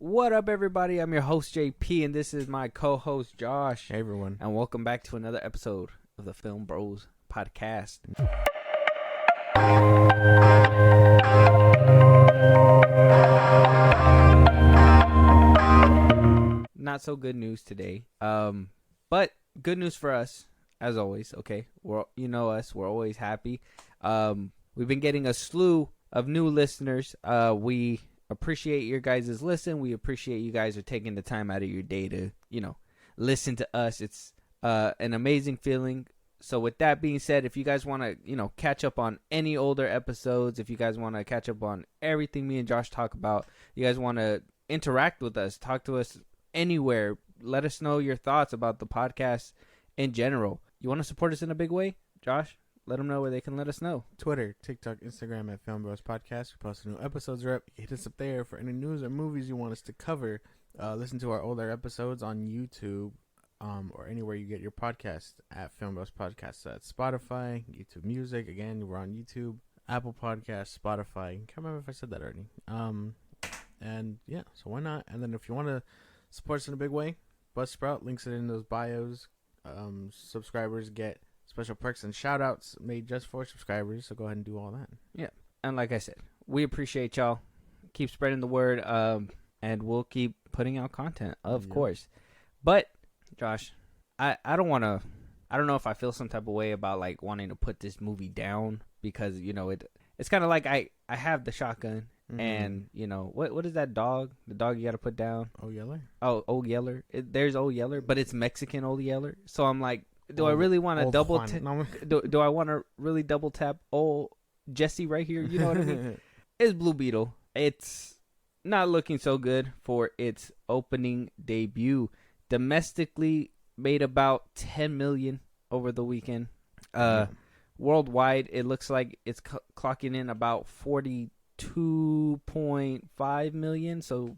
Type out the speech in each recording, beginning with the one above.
What up, everybody? I'm your host, JP, and this is my co-host, Josh. Hey, everyone. And welcome back to another episode of the FilmBros podcast. Not so good news today, but good news for us, as always, okay? You know us. We're always happy. We've been getting a slew of new listeners. We appreciate your guys' listen. We appreciate you guys are taking the time out of your day to, listen to us. It's an amazing feeling. So with that being said, if you guys want to, catch up on any older episodes, if you guys want to catch up on everything me and Josh talk about, you guys want to interact with us, talk to us anywhere, let us know your thoughts about the podcast in general. You want to support us in a big way, Josh? Let them know where they can let us know. Twitter, TikTok, Instagram at FilmBros Podcast. We post new episodes. Hit us up there for any news or movies you want us to cover. Listen to our older episodes on YouTube or anywhere you get your podcast at FilmBros Podcast. So that's Spotify, YouTube Music. Again, we're on YouTube, Apple Podcasts, Spotify. I can't remember if I said that already. And yeah, so why not? And then if you want to support us in a big way, Buzzsprout links it in those bios. Subscribers get special perks and shout outs made just for subscribers, so go ahead and do all that. Yeah, and like I said, we appreciate y'all. Keep spreading the word, and we'll keep putting out content, of course. But Josh, I don't know if I feel some type of way about like wanting to put this movie down because it's kind of like I have the shotgun. Mm-hmm. And what is that dog? The dog you got to put down? Old Yeller. Oh, Old Yeller. There's Old Yeller, but it's Mexican Old Yeller. So I'm like, do I really want to double tap? Do I want to really double tap old Jesse right here? You know what I mean? It's Blue Beetle. It's not looking so good for its opening debut. Domestically made about 10 million over the weekend. Worldwide, it looks like it's clocking in about 42.5 million. So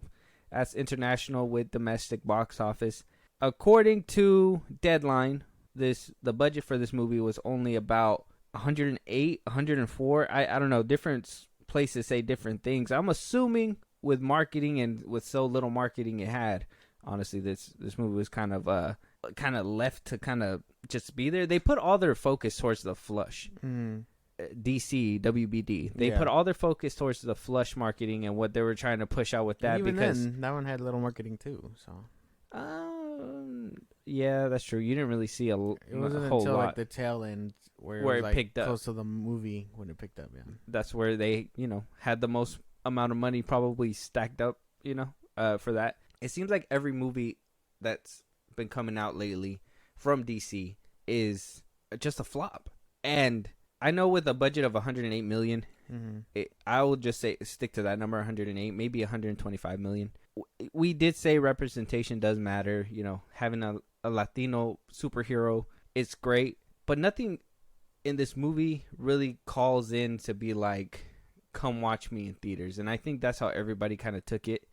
that's international with domestic box office. According to Deadline, the budget for this movie was only about 108, 104. I don't know. Different places say different things. I'm assuming with marketing and with so little marketing it had, honestly, this movie was kind of left to kind of just be there. They put all their focus towards the flush. DC, WBD. They put all their focus towards the flush marketing and what they were trying to push out with that. Even because then, that one had little marketing too. So. Yeah, that's true. You didn't really see a whole until lot. Like the tail end where it was, like, picked up close to the movie when it picked up. Yeah, that's where they had the most amount of money probably stacked up. For that. It seems like every movie that's been coming out lately from DC is just a flop. And I know with a budget of 108 million, I will just stick to that number, 108, maybe 125 million. We did say representation does matter. Having a Latino superhero is great, but nothing in this movie really calls in to be like, come watch me in theaters. And I think that's how everybody kind of took it,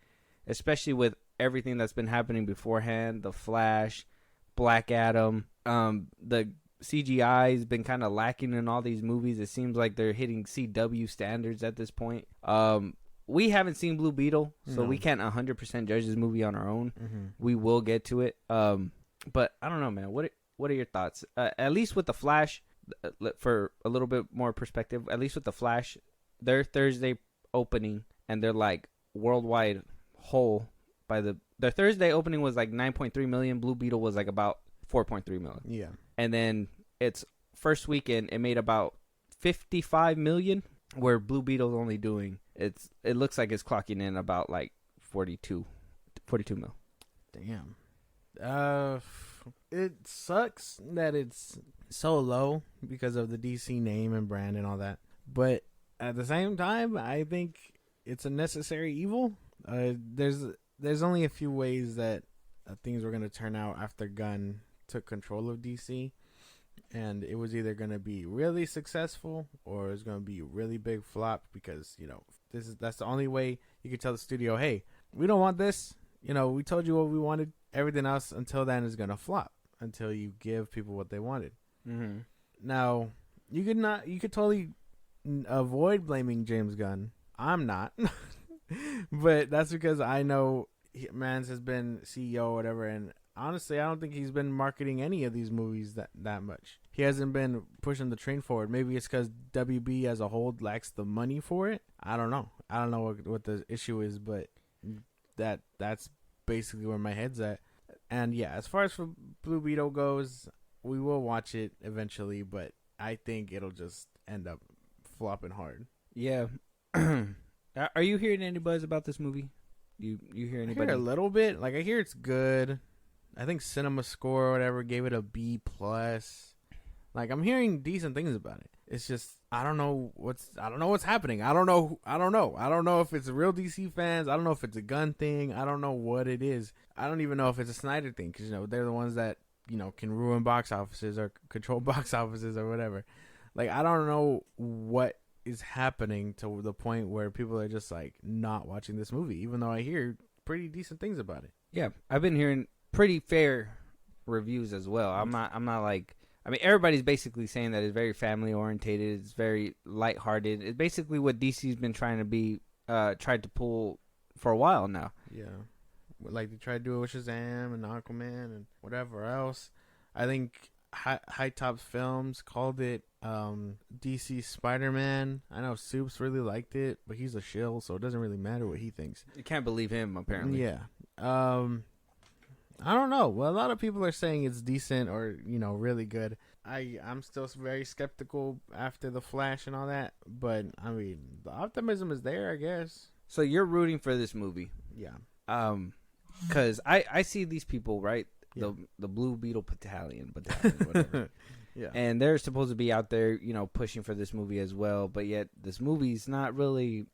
especially with everything that's been happening beforehand. The Flash, Black Adam, the CGI has been kind of lacking in all these movies. It seems like they're hitting CW standards at this point. We haven't seen Blue Beetle, so we can't 100% judge this movie on our own. We will get to it. But I don't know, man. What are your thoughts? At least with the Flash, for a little bit more perspective, at least with the Flash, their Thursday opening and their like worldwide whole their Thursday opening was like 9.3 million. Blue Beetle was like about 4.3 million. Yeah. And then its first weekend, it made about 55 million, where Blue Beetle's only doing, it looks like it's clocking in about like 42 mil. Damn. It sucks that it's so low because of the DC name and brand and all that. But at the same time, I think it's a necessary evil. There's only a few ways that things were going to turn out after Gunn took control of DC. And it was either going to be really successful or it's going to be a really big flop because, that's the only way you could tell the studio, hey, we don't want this. We told you what we wanted. Everything else until then is going to flop until you give people what they wanted. Mm-hmm. Now, you could totally avoid blaming James Gunn. I'm not. But that's because I know Mans has been CEO or whatever, and honestly, I don't think he's been marketing any of these movies that much. He hasn't been pushing the train forward. Maybe it's because WB as a whole lacks the money for it. I don't know. I don't know what the issue is, but that's basically where my head's at. And yeah, as far as for Blue Beetle goes, we will watch it eventually, but I think it'll just end up flopping hard. Yeah. Are you hearing any buzz about this movie? You hear anybody? I hear a little bit. Like, I hear it's good. I think Cinema Score or whatever gave it a B+. Like, I'm hearing decent things about it. It's just I don't know what's happening. I don't know if it's real DC fans. I don't know if it's a Gunn thing. I don't know what it is. I don't even know if it's a Snyder thing, because they're the ones that can ruin box offices or control box offices or whatever. Like, I don't know what is happening to the point where people are just like not watching this movie, even though I hear pretty decent things about it. Yeah, I've been hearing pretty fair reviews as well. I'm not like, I mean, everybody's basically saying that it's very family orientated. It's very lighthearted. It's basically what DC's been trying to pull for a while now. Yeah, like they tried to do it with Shazam and Aquaman and whatever else. I think High Tops Films called it DC Spider-Man. I know Soups really liked it, but he's a shill, so it doesn't really matter what he thinks. You can't believe him, apparently. Yeah. I don't know. Well, a lot of people are saying it's decent or, really good. I'm still very skeptical after The Flash and all that, but, I mean, the optimism is there, I guess. So you're rooting for this movie? Yeah. Because I see these people, right? Yeah. The Blue Beetle battalion, whatever. Yeah. And they're supposed to be out there, pushing for this movie as well, but yet this movie's not really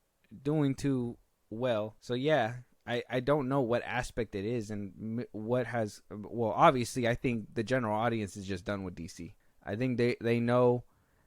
doing too well. So, yeah. I don't know what aspect it is and what has... Well, obviously, I think the general audience is just done with DC. I think they know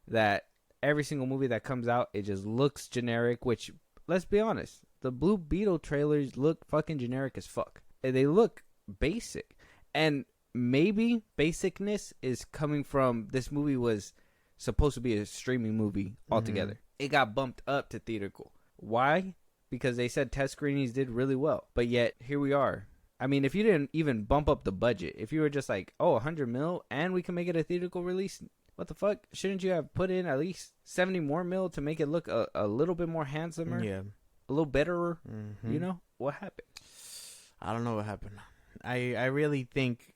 that every single movie that comes out, it just looks generic, which, let's be honest, the Blue Beetle trailers look fucking generic as fuck. They look basic. And maybe basicness is coming from this movie was supposed to be a streaming movie altogether. Mm-hmm. It got bumped up to theatrical. Why? Because they said test screenings did really well. But yet, here we are. I mean, if you didn't even bump up the budget, if you were just like, $100 million and we can make it a theatrical release, what the fuck? Shouldn't you have put in at least $70 million to make it look a little bit more handsomer? Yeah. A little betterer? Mm-hmm. What happened? I don't know what happened. I really think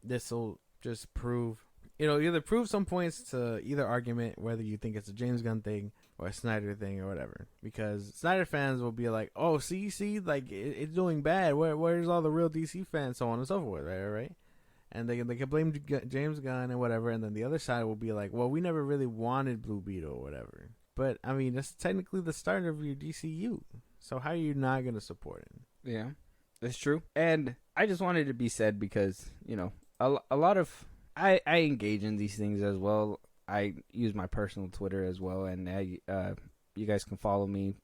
this will just prove, either prove some points to either argument, whether you think it's a James Gunn thing or a Snyder thing or whatever. Because Snyder fans will be like, oh, see, like, it's doing bad. Where's all the real DC fans? So on and so forth, right? And they can blame James Gunn and whatever. And then the other side will be like, well, we never really wanted Blue Beetle or whatever. But, I mean, that's technically the start of your DCU. So how are you not going to support it? Yeah, that's true. And I just wanted to be said because, a lot of... I engage in these things as well. I use my personal Twitter as well, and you guys can follow me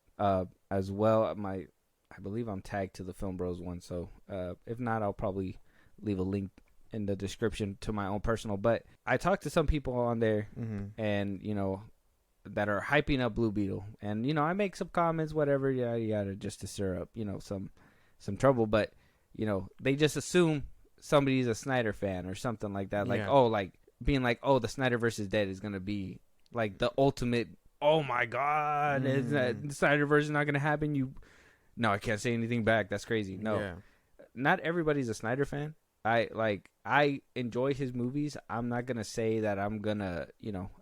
as well. I believe I'm tagged to the FilmBros one, so if not, I'll probably leave a link in the description to my own personal. But I talked to some people on there, and that are hyping up Blue Beetle, and I make some comments, whatever, yada yada, just to stir up some trouble. But they just assume somebody's a Snyder fan or something like that. Like, being like, the Snyderverse is dead is going to be like the ultimate, oh my God, is that the Snyderverse is not going to happen? No, I can't say anything back. That's crazy. No, not everybody's a Snyder fan. I enjoy his movies. I'm not going to say that I'm going to,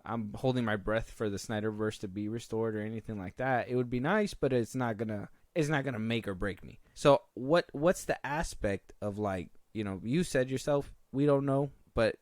I'm holding my breath for the Snyderverse to be restored or anything like that. It would be nice, but it's not going to make or break me. So what's the aspect of like, you said yourself, we don't know, but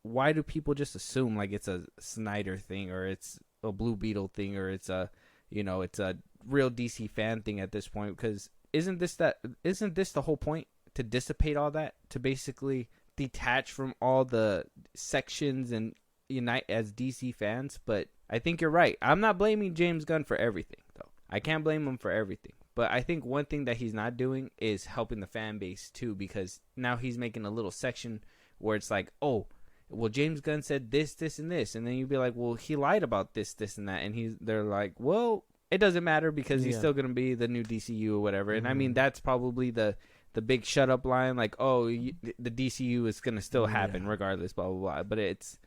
why do people just assume like it's a Snyder thing or it's a Blue Beetle thing or it's a, it's a real DC fan thing at this point? Because isn't this the whole point, to dissipate all that, to basically detach from all the sections and unite as DC fans? But I think you're right. I'm not blaming James Gunn for everything, though. I can't blame him for everything. But I think one thing that he's not doing is helping the fan base, too, because now he's making a little section where it's like, oh, well, James Gunn said this, this, and this. And then you'd be like, well, he lied about this, this, and that. And they're like, well, it doesn't matter because he's still going to be the new DCU or whatever. And I mean, that's probably the the big shut up line, like, oh, the DCU is gonna still happen regardless, blah blah blah. But it's,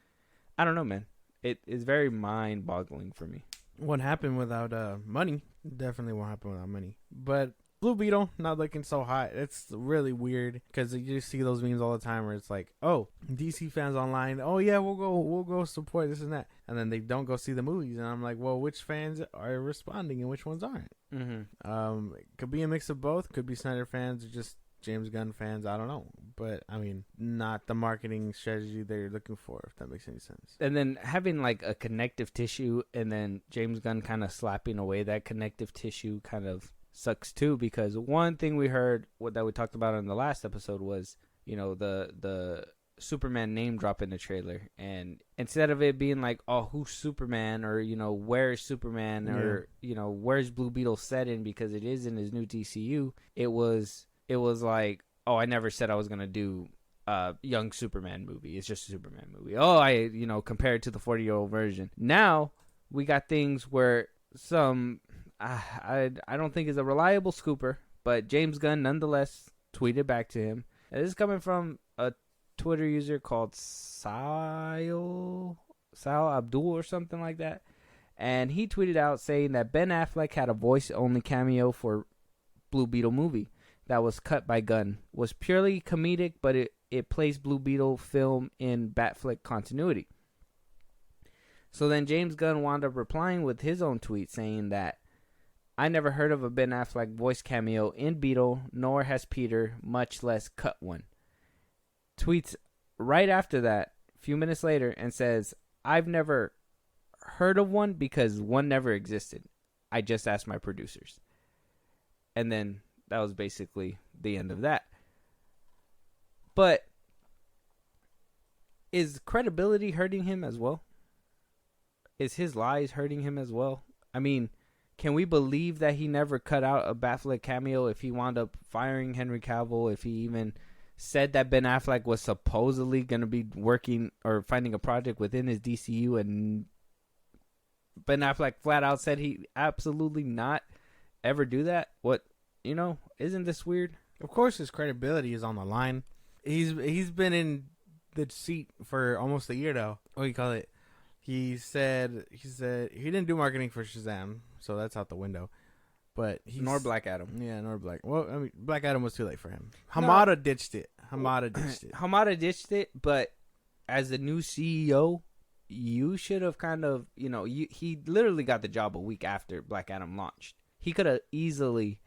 I don't know, man. It is very mind boggling for me. What happened without money? Definitely won't happen without money. But Blue Beetle not looking so hot. It's really weird because you just see those memes all the time where it's like, oh, DC fans online, oh yeah, we'll go support this and that, and then they don't go see the movies, and I'm like, well, which fans are responding and which ones aren't? It could be a mix of both. Could be Snyder fans or just James Gunn fans. I don't know, but I mean, not the marketing strategy they're looking for, if that makes any sense. And then having like a connective tissue, and then James Gunn kind of slapping away that connective tissue kind of sucks too, because one thing we heard that we talked about in the last episode was, you know, the Superman name drop in the trailer, and instead of it being like, oh, who's Superman, or, you know, where's Superman, or, you know, where's Blue Beetle set in, because it is in his new DCU, it was like, oh, I never said I was gonna do a young Superman movie, it's just a Superman movie. Oh, I, you know, compared to the 40-year-old version. Now we got things where some I don't think is a reliable scooper, but James Gunn nonetheless tweeted back to him. And this is coming from a Twitter user called Sal Abdul or something like that. And he tweeted out saying that Ben Affleck had a voice-only cameo for Blue Beetle movie that was cut by Gunn. Was purely comedic, but it placed Blue Beetle film in Batfleck continuity. So then James Gunn wound up replying with his own tweet saying that, I never heard of a Ben Affleck voice cameo in Beetle, nor has Peter, much less cut one. Tweets right after that, a few minutes later, and says, I've never heard of one because one never existed. I just asked my producers. And then that was basically the end of that. But is credibility hurting him as well? Is his lies hurting him as well? I mean, can we believe that he never cut out a Batfleck cameo if he wound up firing Henry Cavill, if he even said that Ben Affleck was supposedly going to be working or finding a project within his DCU, and Ben Affleck flat out said he absolutely not ever do that? What, you know, isn't this weird? Of course his credibility is on the line. He's been in the seat for almost a year now. What do you call it? He said he didn't do marketing for Shazam, so that's out the window. But nor Black Adam. Yeah, nor Black. Well, I mean, Black Adam was too late for him. Hamada ditched it. Hamada ditched it, but as the new CEO, you should have kind of, you know, he literally got the job a week after Black Adam launched. He could have easily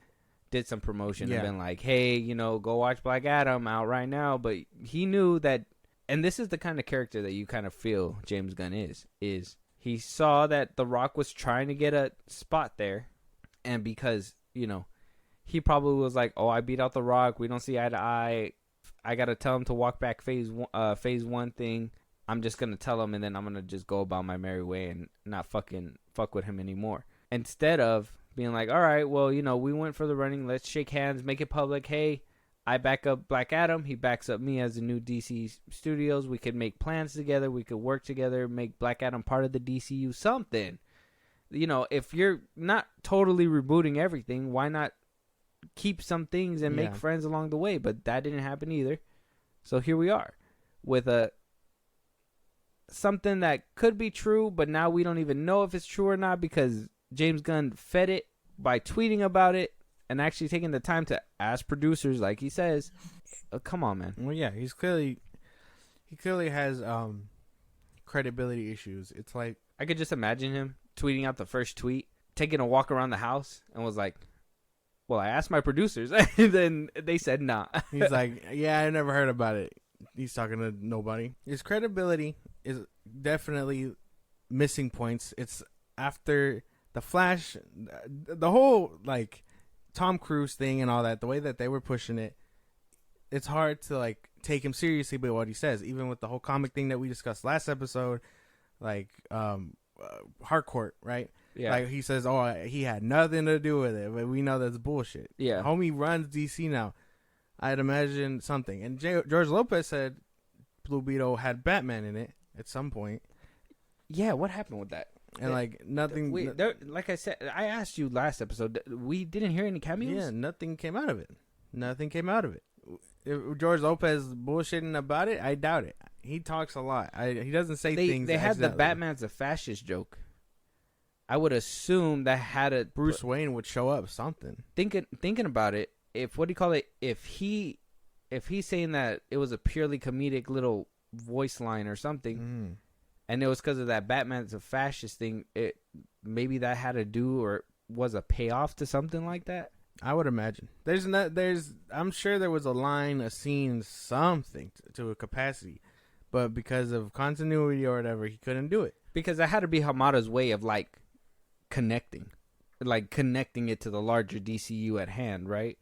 did some promotion and been like, hey, you know, go watch Black Adam out right now. But he knew that. And this is the kind of character that you kind of feel James Gunn is he saw that The Rock was trying to get a spot there, and because, you know, he probably was like, oh, I beat out The Rock, we don't see eye to eye, I gotta tell him to walk back phase one thing, I'm just gonna tell him, and then I'm gonna just go about my merry way and not fuck with him anymore. Instead of being like, all right, well, you know, we went for the running, let's shake hands, make it public, hey, I back up Black Adam. He backs up me as the new DC Studios. We could make plans together. We could work together, make Black Adam part of the DCU, something. You know, if you're not totally rebooting everything, why not keep some things and make friends along the way? But that didn't happen either. So here we are with something that could be true, but now we don't even know if it's true or not because James Gunn fed it by tweeting about it. And actually taking the time to ask producers, like he says, come on, man. Well, yeah, he clearly has credibility issues. It's like, I could just imagine him tweeting out the first tweet, taking a walk around the house, and was like, well, I asked my producers, and then they said nah. He's like, yeah, I never heard about it. He's talking to nobody. His credibility is definitely missing points. It's after the Flash, the whole, like, Tom Cruise thing and all that, the way that they were pushing it, it's hard to like take him seriously by what he says. Even with the whole comic thing that we discussed last episode, like Harcourt, right? Yeah. Like he says, oh, he had nothing to do with it, but we know that's bullshit. Yeah. Homie runs DC now. I'd imagine something. And George Lopez said Blue Beetle had Batman in it at some point. Yeah, what happened with that? And like nothing. Like I said, I asked you last episode, we didn't hear any cameos. Yeah, nothing came out of it. Nothing came out of it. If George Lopez bullshitting about it, I doubt it. He talks a lot. He doesn't say things. They had the Batman's a fascist joke. I would assume that had a Bruce Wayne would show up something. Thinking about it, if what do you call it? If he's saying that it was a purely comedic little voice line or something, and it was because of that Batman's a fascist thing, maybe that had to do or was a payoff to something like that. I would imagine. I'm sure there was a line, a scene, something to a capacity, but because of continuity or whatever, he couldn't do it. Because that had to be Hamada's way of like connecting it to the larger DCU at hand, right?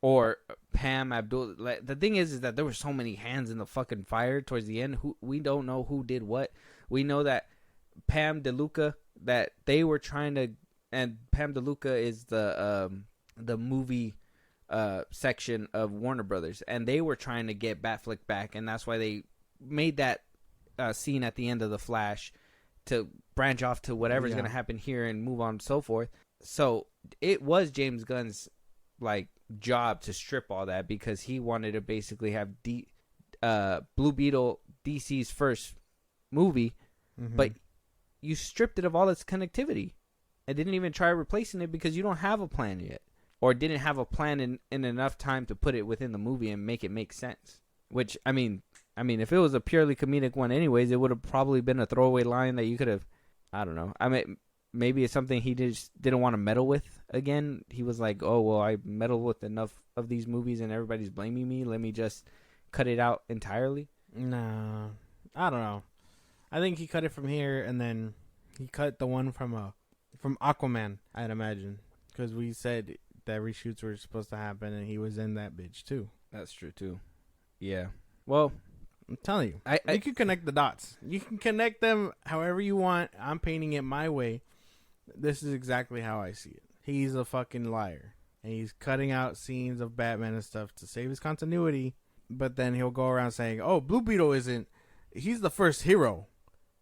Or Pam Abdul. Like, the thing is that there were so many hands in the fucking fire towards the end. We don't know who did what. We know that Pam DeLuca, that they were trying to, and Pam DeLuca is the movie section of Warner Brothers, and they were trying to get Batfleck back, and that's why they made that scene at the end of The Flash to branch off to whatever's going to happen here and move on and so forth. So it was James Gunn's like job to strip all that, because he wanted to basically have Blue Beetle DC's first movie, but you stripped it of all its connectivity and didn't even try replacing it because you don't have a plan yet, or didn't have a plan in enough time to put it within the movie and make it make sense. Which, I mean, if it was a purely comedic one anyways, it would have probably been a throwaway line that you could have, I don't know. I mean, maybe it's something he just didn't want to meddle with again. He was like, oh, well, I meddled with enough of these movies and everybody's blaming me. Let me just cut it out entirely. No, I don't know. I think he cut it from here, and then he cut the one from Aquaman, I'd imagine. Because we said that reshoots were supposed to happen, and he was in that bitch, too. That's true, too. Yeah. Well, I'm telling you, you can connect the dots. You can connect them however you want. I'm painting it my way. This is exactly how I see it. He's a fucking liar, and he's cutting out scenes of Batman and stuff to save his continuity. But then he'll go around saying, "Oh, Blue Beetle he's the first hero,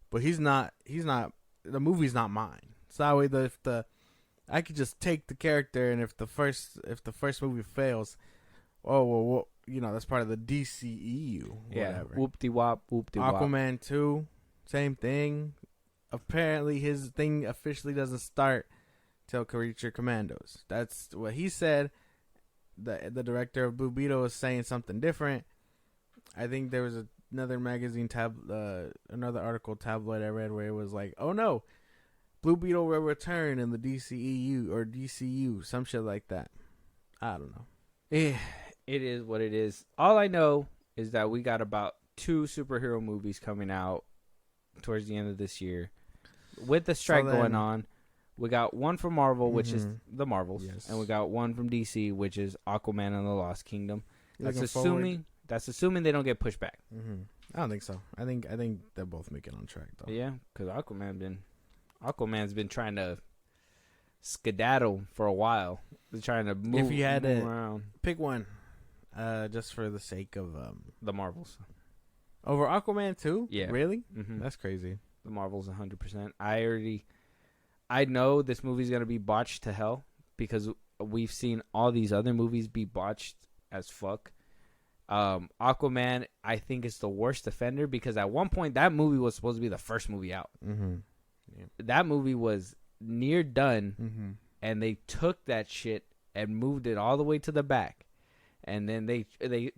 but he's not. The movie's not mine." So that way, I could just take the character, and if the first movie fails, well, that's part of the DCEU. Yeah. Whatever. Whoop-de-wop, whoop-de-wop. Aquaman 2, same thing. Apparently, his thing officially doesn't start till Creature Commandos. That's what he said. The director of Blue Beetle is saying something different. I think there was another magazine another article tabloid I read where it was like, oh no, Blue Beetle will return in the DCEU or DCU, some shit like that. I don't know. It is what it is. All I know is that we got about 2 superhero movies coming out towards the end of this year. With the strike going on, we got one from Marvel, which is the Marvels, and we got one from DC, which is Aquaman and the Lost Kingdom. That's assuming they don't get pushed back. I don't think so. I think they'll both make it on track though. Yeah, because Aquaman's been trying to skedaddle for a while. They're trying to move. If you had to around, pick one, just for the sake of the Marvels over Aquaman 2, yeah, really, that's crazy. The Marvels 100%. I know this movie's gonna be botched to hell because we've seen all these other movies be botched as fuck. Aquaman, I think, is the worst offender because at one point that movie was supposed to be the first movie out. Yeah. That movie was near done, and they took that shit and moved it all the way to the back. And then they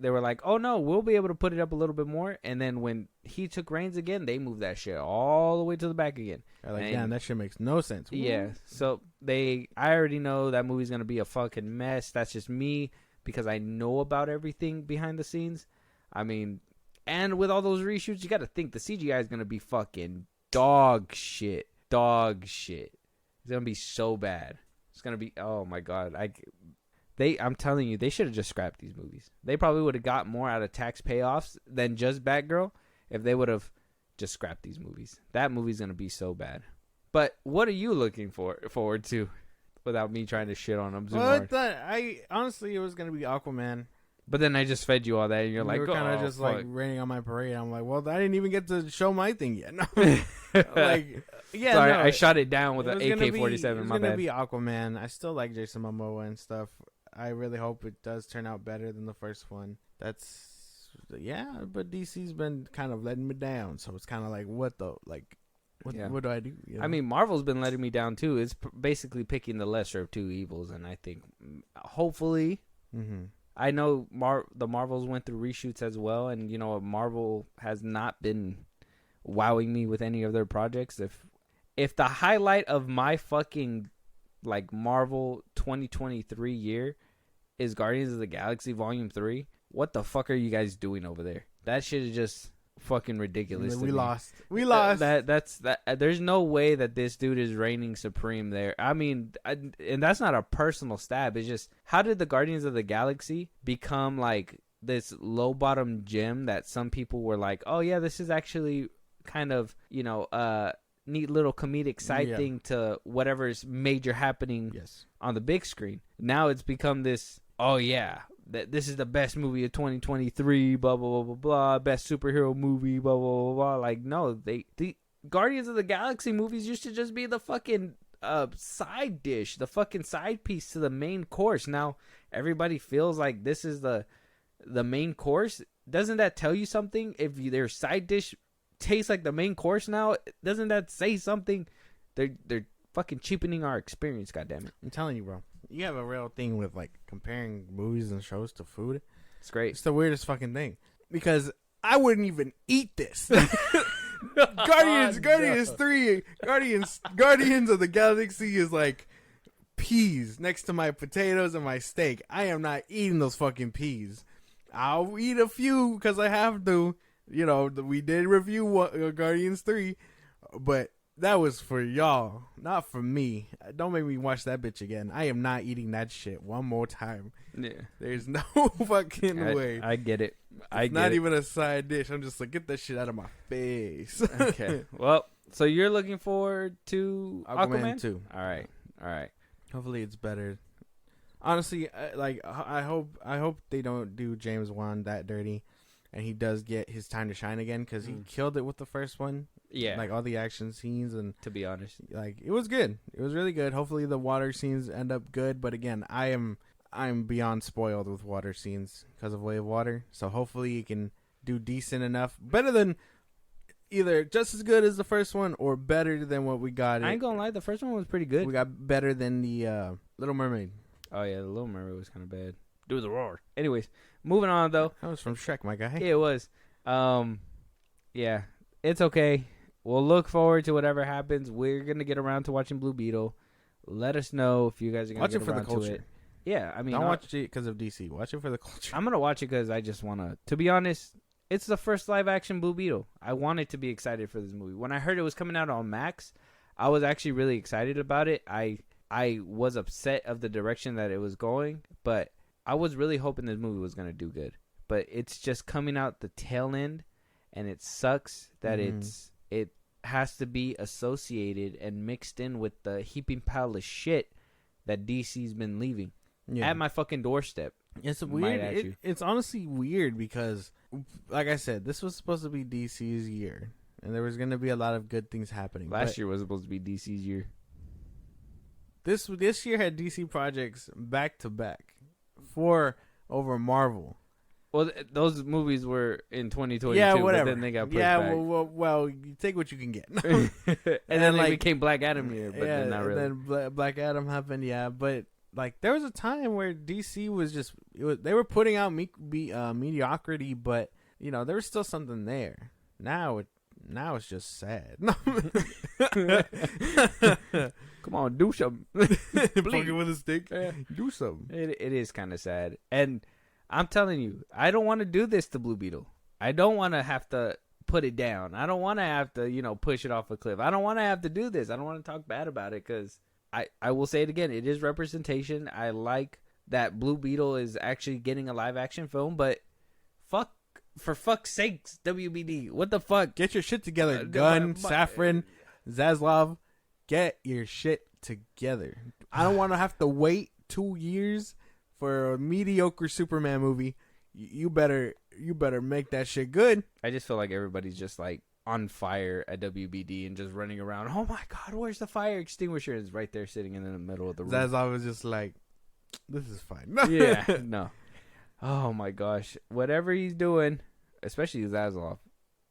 were like, oh no, we'll be able to put it up a little bit more. And then when he took reins again, they moved that shit all the way to the back again. Damn, that shit makes no sense. Yeah, so I already know that movie's gonna be a fucking mess. That's just me because I know about everything behind the scenes. I mean, and with all those reshoots, you got to think the CGI is gonna be fucking dog shit. It's gonna be so bad. It's gonna be, oh my god. I'm telling you, they should have just scrapped these movies. They probably would have got more out of tax payoffs than just Batgirl if they would have just scrapped these movies. That movie's going to be so bad. But what are you looking forward to without me trying to shit on them? Well, honestly, it was going to be Aquaman. But then I just fed you all that, and you're like, kind of just like raining on my parade. I'm like, well, I didn't even get to show my thing yet. No. Like, yeah, sorry, no, I shot it down with an AK-47. It's going to be Aquaman. I still like Jason Momoa and stuff. I really hope it does turn out better than the first one. But DC's been kind of letting me down, so it's kind of like, what do I do? You know? I mean, Marvel's been letting me down too. It's basically picking the lesser of two evils, and I think hopefully, I know the Marvels went through reshoots as well, and Marvel has not been wowing me with any of their projects. If the highlight of my fucking like Marvel 2023 year is Guardians of the Galaxy Volume 3, what the fuck are you guys doing over there? That shit is just fucking ridiculous. We lost. That's there's no way that this dude is reigning supreme there. I mean, and that's not a personal stab. It's just, how did the Guardians of the Galaxy become like this low bottom gem that some people were like, oh yeah, this is actually kind of neat little comedic side thing to whatever's major happening on the big screen. Now it's become this, oh yeah, this is the best movie of 2023, blah, blah, blah, blah, blah, best superhero movie, blah, blah, blah, blah. Like, no, the Guardians of the Galaxy movies used to just be the fucking side dish, the fucking side piece to the main course. Now, everybody feels like this is the main course. Doesn't that tell you something? If their side dish tastes like the main course now, doesn't that say something? They're fucking cheapening our experience, goddammit. I'm telling you, bro. You have a real thing with like comparing movies and shows to food. It's great. It's the weirdest fucking thing, because I wouldn't even eat this. Guardians 3, Guardians of the Galaxy is like peas next to my potatoes and my steak. I am not eating those fucking peas. I'll eat a few because I have to. We did review Guardians 3, but that was for y'all, not for me. Don't make me watch that bitch again. I am not eating that shit one more time. Yeah. There's no fucking way. I get it. It's not even a side dish. I'm just like, get that shit out of my face. Okay. Well, so you're looking forward to Aquaman 2. All right. Hopefully it's better. Honestly, I hope they don't do James Wan that dirty, and he does get his time to shine again, because he killed it with the first one. Yeah, like all the action scenes, and to be honest, like it was good. It was really good. Hopefully the water scenes end up good. But again, I'm beyond spoiled with water scenes because of Way of Water. So hopefully you can do decent enough, better than either just as good as the first one or better than what we got. I ain't gonna lie, the first one was pretty good. We got better than the Little Mermaid. Oh yeah, the Little Mermaid was kind of bad. Do the roar. Anyways, moving on though. That was from Shrek, my guy. Yeah, it was. Yeah, it's okay. We'll look forward to whatever happens. We're going to get around to watching Blue Beetle. Let us know if you guys are going to get around to it. Watch it for the culture. Yeah, I mean... Don't watch it because of DC. Watch it for the culture. I'm going to watch it because I just want to be honest, it's the first live-action Blue Beetle. I wanted to be excited for this movie. When I heard it was coming out on Max, I was actually really excited about it. I was upset of the direction that it was going, but I was really hoping this movie was going to do good. But it's just coming out the tail end, and it sucks that it has to be associated and mixed in with the heaping pile of shit that DC's been leaving at my fucking doorstep. It's weird. It's honestly weird because, like I said, this was supposed to be DC's year, and there was going to be a lot of good things happening. Last year was supposed to be DC's year. This year had DC projects back to back over Marvel. Well, those movies were in 2022, yeah, whatever. But then they got pushed back. Well, you take what you can get. and then they became Black Adam here, but then not really. And then Black Adam happened, yeah. But like, there was a time where DC was just they were putting out mediocrity, but there was still something there. Now it's just sad. Come on, do something. Fucking with a stick. Yeah. Do something. It is kind of sad, and I'm telling you, I don't want to do this to Blue Beetle. I don't want to have to put it down. I don't want to have to, push it off a cliff. I don't want to have to do this. I don't want to talk bad about it because I will say it again. It is representation. I like that Blue Beetle is actually getting a live action film, but for fuck's sakes, WBD, what the fuck? Get your shit together, Gunn, Safran, Zaslav. Get your shit together. I don't want to have to wait 2 years for a mediocre Superman movie. You better make that shit good. I just feel like everybody's just like on fire at WBD and just running around. Oh my god, where's the fire extinguisher? It's right there sitting in the middle of the room. Zaslav was just like, this is fine. Yeah, no. Oh my gosh, whatever he's doing, especially Zaslav,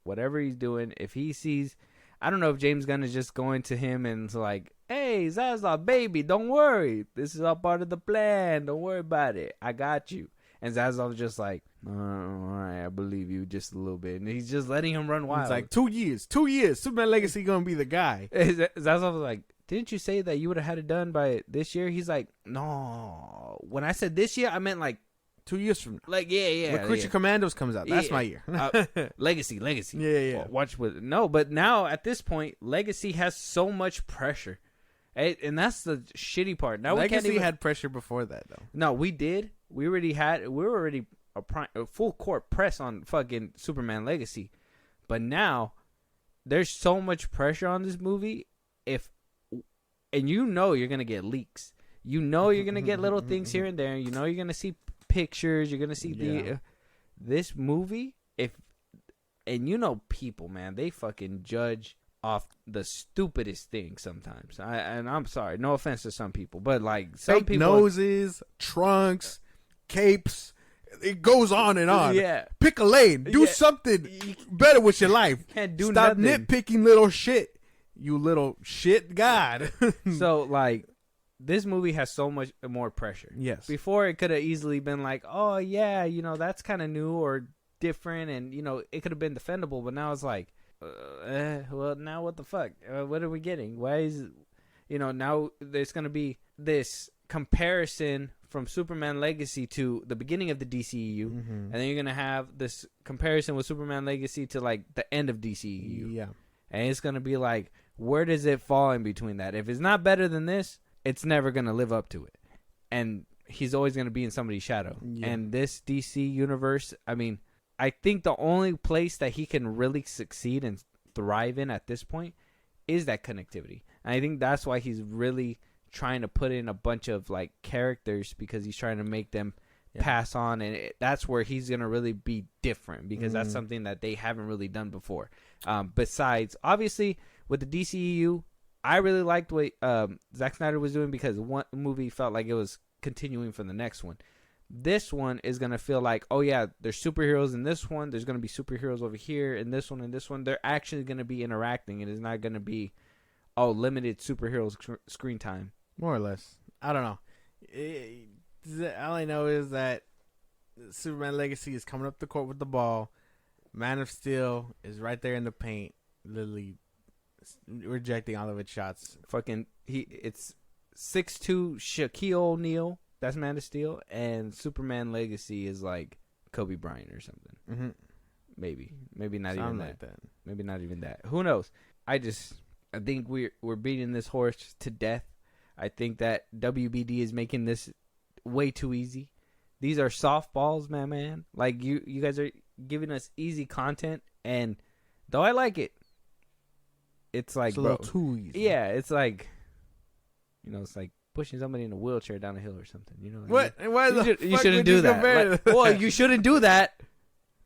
whatever he's doing, if he sees, I don't know if James Gunn is just going to him and it's like, hey, Zaslav, baby, don't worry. This is all part of the plan. Don't worry about it. I got you. And Zaslav's just like, all right, I believe you just a little bit. And he's just letting him run wild. It's like 2 years. Superman Legacy going to be the guy. Zaslav was like, didn't you say that you would have had it done by this year? He's like, no. When I said this year, I meant like 2 years from now. Like, yeah. When Creature Commandos comes out. That's my year. Legacy. Yeah. Watch with no, but now at this point, Legacy has so much pressure, and that's the shitty part. Now Legacy had pressure before that, though. No, we did. We were already a full court press on fucking Superman Legacy, but now there's so much pressure on this movie. And you know you're gonna get leaks. You know you're gonna get little things here and there. You know you're gonna see pictures. You're gonna see this movie. And you know people, man, they fucking judge off the stupidest thing sometimes. And I'm sorry, no offense to some people, but like some fake people, noses, trunks, capes. It goes on and on. Yeah, pick a lane. Do something better with your life. Can't do Stop nothing. Nitpicking little shit. You little shit god. So like this movie has so much more pressure. Yes. Before it could have easily been like, oh yeah, you know, that's kind of new or different, and you know it could have been defendable. But now it's like, well, now what the fuck? What are we getting? Why is, you know, now there's gonna be this comparison from Superman Legacy to the beginning of the DCEU, and then you're gonna have this comparison with Superman Legacy to like the end of DCEU. Yeah. And it's gonna be like, where does it fall in between that? If it's not better than this, it's never going to live up to it. And he's always going to be in somebody's shadow. Yeah. And this DC universe, I mean, I think the only place that he can really succeed and thrive in at this point is that connectivity. And I think that's why he's really trying to put in a bunch of like characters, because he's trying to make them pass on. And that's where he's going to really be different, because that's something that they haven't really done before. Besides, obviously, with the DCEU, I really liked what Zack Snyder was doing, because one movie felt like it was continuing from the next one. This one is going to feel like, oh yeah, there's superheroes in this one. There's going to be superheroes over here in this one and this one. They're actually going to be interacting. It is not going to be, limited superheroes screen time. More or less. I don't know. All I know is that Superman Legacy is coming up the court with the ball. Man of Steel is right there in the paint, literally rejecting all of its shots. It's 6'2" Shaquille O'Neal. That's Man of Steel, and Superman Legacy is like Kobe Bryant or something. Mm-hmm. Maybe not even that. Maybe not even that. Who knows? I think we're beating this horse to death. I think that WBD is making this way too easy. These are softballs, man. Like you guys are giving us easy content, and though I like it, it's like, a little too easy. Yeah, it's like, you know, it's like pushing somebody in a wheelchair down a hill or something. You know what? Why you shouldn't do that. Like, well, you shouldn't do that,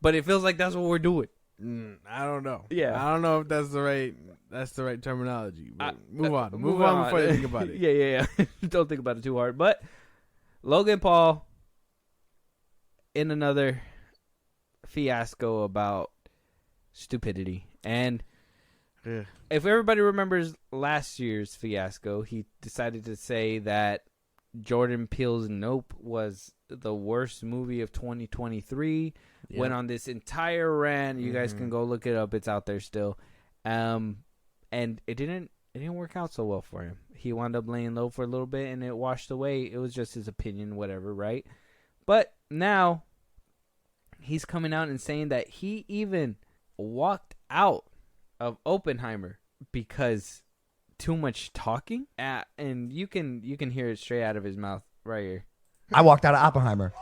but it feels like that's what we're doing. I don't know. Yeah, I don't know if that's the right terminology. But move on before you think about it. Yeah. Don't think about it too hard. But Logan Paul in another fiasco about stupidity. And if everybody remembers last year's fiasco, he decided to say that Jordan Peele's Nope was the worst movie of 2023. Yep. Went on this entire rant. You guys can go look it up. It's out there still. And it didn't work out so well for him. He wound up laying low for a little bit, and it washed away. It was just his opinion, whatever, right? But now he's coming out and saying that he even walked out of Oppenheimer because too much talking. And you can hear it straight out of his mouth right here. I walked out of Oppenheimer.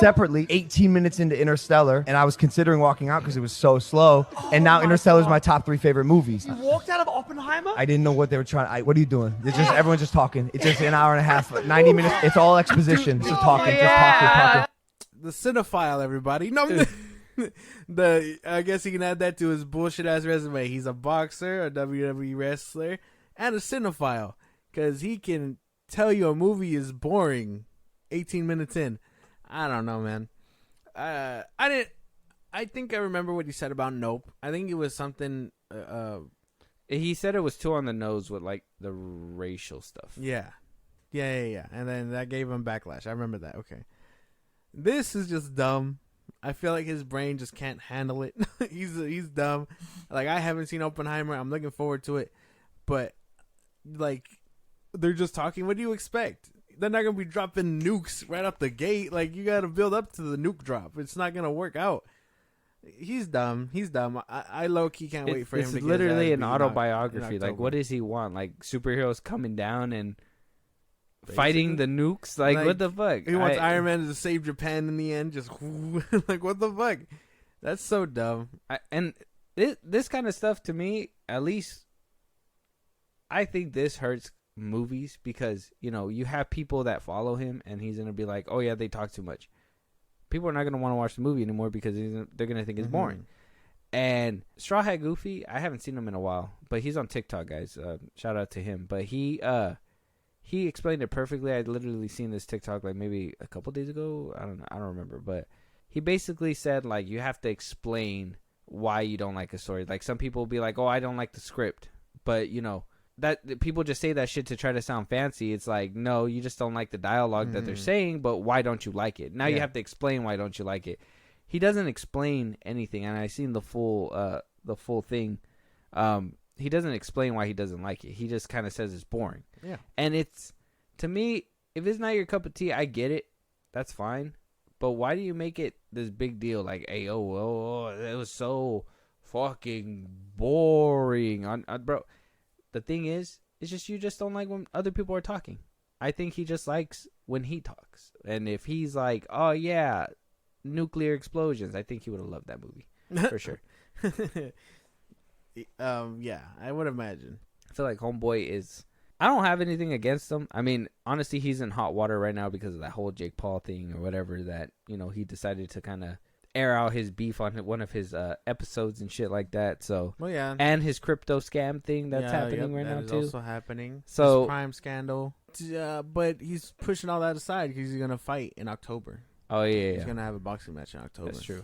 Separately, 18 minutes into Interstellar, and I was considering walking out because it was so slow. And now Interstellar is my top 3 favorite movies. You walked out of Oppenheimer? I didn't know what they were trying. What are you doing? It's just everyone's just talking. It's just an hour and a half, 90 minutes. It's all exposition. Just talking. Talking. The cinephile, everybody. No, I guess he can add that to his bullshit ass resume. He's a boxer, a WWE wrestler, and a cinephile, because he can tell you a movie is boring 18 minutes in. I don't know, man. I think I remember what he said about Nope. I think it was something. He said it was too on the nose with like the racial stuff. Yeah. And then that gave him backlash. I remember that. Okay. This is just dumb. I feel like his brain just can't handle it. He's dumb. Like, I haven't seen Oppenheimer. I'm looking forward to it. But, like, they're just talking. What do you expect? They're not going to be dropping nukes right off the gate. Like, you got to build up to the nuke drop. It's not going to work out. He's dumb. I low-key can't wait for him to get It's literally his an ass beat autobiography. in Like, October. what does he want? Like, superheroes coming down and fighting the nukes? Like, what the fuck? He wants Iron Man to save Japan in the end. Just like, what the fuck? That's so dumb. And this kind of stuff, to me, at least, I think this hurts movies because, you know, you have people that follow him and he's going to be like, oh, yeah, they talk too much. People are not going to want to watch the movie anymore because they're going to think it's boring. And Straw Hat Goofy, I haven't seen him in a while, but he's on TikTok, guys. Shout out to him. But he explained it perfectly. I'd literally seen this TikTok like maybe a couple days ago. I don't remember. But he basically said, like, you have to explain why you don't like a story. Like, some people will be like, oh, I don't like the script. But, you know, that people just say that shit to try to sound fancy. It's like, no, you just don't like the dialogue that they're saying, but why don't you like it? Now you have to explain why don't you like it. He doesn't explain anything, and I seen the full thing. He doesn't explain why he doesn't like it. He just kind of says it's boring. Yeah. And it's, to me, if it's not your cup of tea, I get it. That's fine. But why do you make it this big deal? Like, hey, it was so fucking boring. Bro, the thing is, it's just you just don't like when other people are talking. I think he just likes when he talks. And if he's like, oh, yeah, nuclear explosions, I think he would have loved that movie. For sure. Yeah, I would imagine. I feel like Homeboy is... I don't have anything against him. I mean, honestly, he's in hot water right now because of that whole Jake Paul thing or whatever that, you know, he decided to kind of air out his beef on one of his episodes and shit like that. So, well, yeah. And his crypto scam thing that's happening right now, too. That is also happening. So, his crime scandal. But he's pushing all that aside because he's going to fight in October. Oh, yeah. He's going to have a boxing match in October. That's true.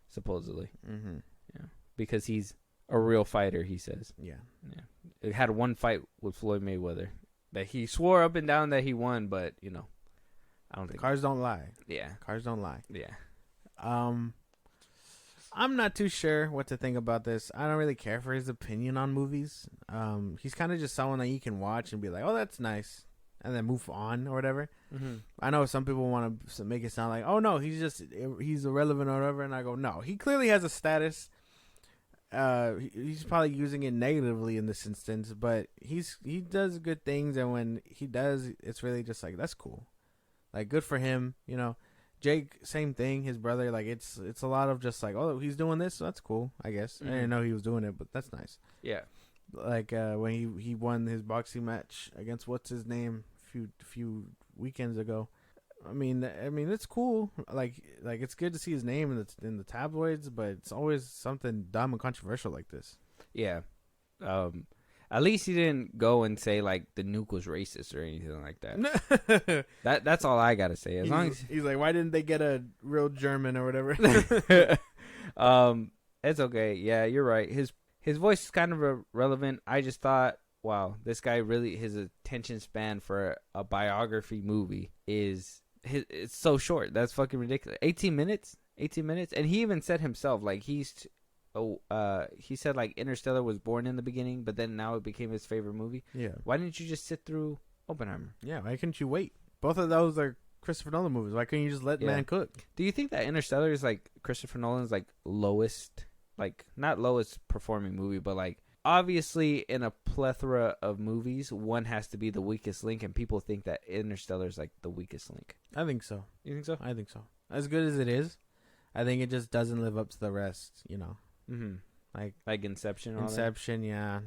Supposedly. Mm-hmm. Yeah. Because he's a real fighter, he says. Yeah. It had one fight with Floyd Mayweather that he swore up and down that he won, but, you know, I don't think... Cars don't lie. Yeah. Cars don't lie. Yeah. I'm not too sure what to think about this. I don't really care for his opinion on movies. He's kind of just someone that you can watch and be like, oh, that's nice, and then move on or whatever. Mm-hmm. I know some people want to make it sound like, oh, no, he's irrelevant or whatever, and I go, no, he clearly has a status. He's probably using it negatively in this instance, but he does good things, and when he does, it's really just like, that's cool. Like, good for him, you know. Jake, same thing. His brother, like, it's a lot of just like, oh, he's doing this, so that's cool, I guess. Mm-hmm. I didn't know he was doing it, but that's nice. Yeah. Like when he won his boxing match against what's his name a few weekends ago. I mean, it's cool. Like it's good to see his name in the tabloids, but it's always something dumb and controversial like this. Yeah. At least he didn't go and say like the nuke was racist or anything like that. That's all I gotta say. As long as he's like, why didn't they get a real German or whatever? It's okay. Yeah, you're right. His voice is kind of irrelevant. I just thought, wow, this guy really, his attention span for a biography movie it's so short. That's fucking ridiculous. 18 minutes, and he even said himself like he said like Interstellar was born in the beginning, but then now it became his favorite movie. Yeah. Why didn't you just sit through Oppenheimer? Yeah. Why couldn't you wait? Both of those are Christopher Nolan movies. Why couldn't you just let man cook? Do you think that Interstellar is like Christopher Nolan's like lowest, like not lowest performing movie, but like obviously in a plethora of movies, one has to be the weakest link, and people think that Interstellar is like the weakest link. I think so. You think so? I think so. As good as it is, I think it just doesn't live up to the rest, you know. Mm-hmm. Like Inception. Inception, yeah.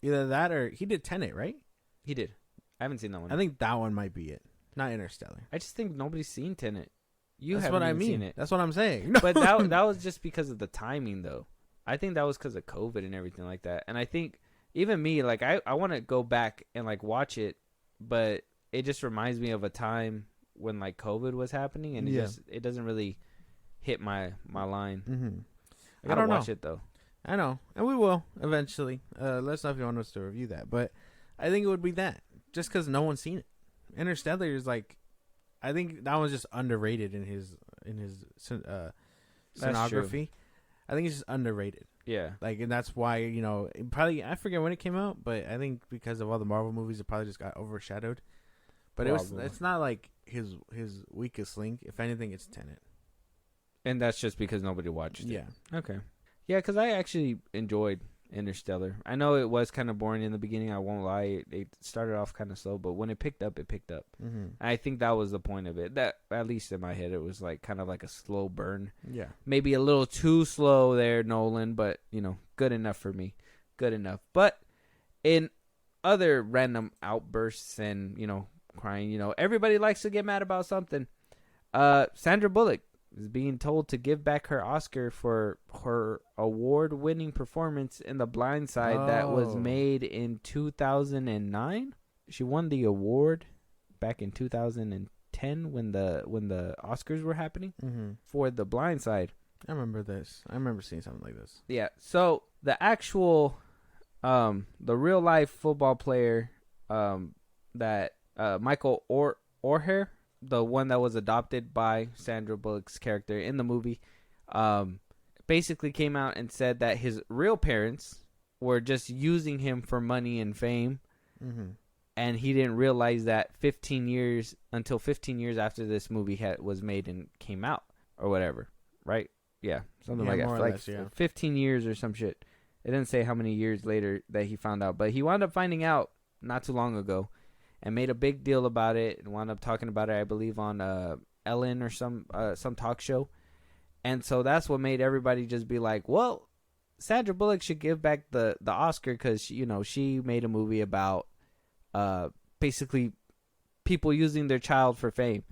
Either that or he did Tenet, right? He did. I haven't seen that one. I think that one might be it, not Interstellar. I just think nobody's seen Tenet. That's what I mean. Seen it. That's what I'm saying. But that was just because of the timing, though. I think that was because of COVID and everything like that. And I think even me, like I want to go back and like watch it but it just reminds me of a time when like COVID was happening, and it doesn't really hit my line. Mm-hmm. I gotta watch it though. I know, and we will eventually. Let us know if you want us to review that, but I think it would be that just because no one's seen it. Interstellar is like, I think that one's just underrated in his scenography. I think it's just underrated. Yeah, like, and that's why probably I forget when it came out, but I think because of all the Marvel movies, it probably just got overshadowed. But it's not like his weakest link. If anything, it's Tenet. And that's just because nobody watched it. Yeah. Okay. Yeah, because I actually enjoyed Interstellar. I know it was kind of boring in the beginning. I won't lie. It started off kind of slow, but when it picked up, it picked up. Mm-hmm. I think that was the point of it. That, at least in my head, it was like kind of like a slow burn. Yeah. Maybe a little too slow there, Nolan, but, good enough for me. Good enough. But in other random outbursts and, crying, everybody likes to get mad about something. Sandra Bullock is being told to give back her Oscar for her award-winning performance in The Blind Side that was made in 2009. She won the award back in 2010 when the Oscars were happening for The Blind Side. I remember this. I remember seeing something like this. Yeah. So the actual, the real life football player, that Michael Orher, the one that was adopted by Sandra Bullock's character in the movie, basically came out and said that his real parents were just using him for money and fame. Mm-hmm. And he didn't realize that 15 years after this movie was made and came out or whatever. Right? Yeah. Something like that. Like less, 15 years or some shit. It didn't say how many years later that he found out, but he wound up finding out not too long ago. And made a big deal about it and wound up talking about it, I believe, on Ellen or some talk show. And so that's what made everybody just be like, well, Sandra Bullock should give back the Oscar because, she made a movie about basically people using their child for fame.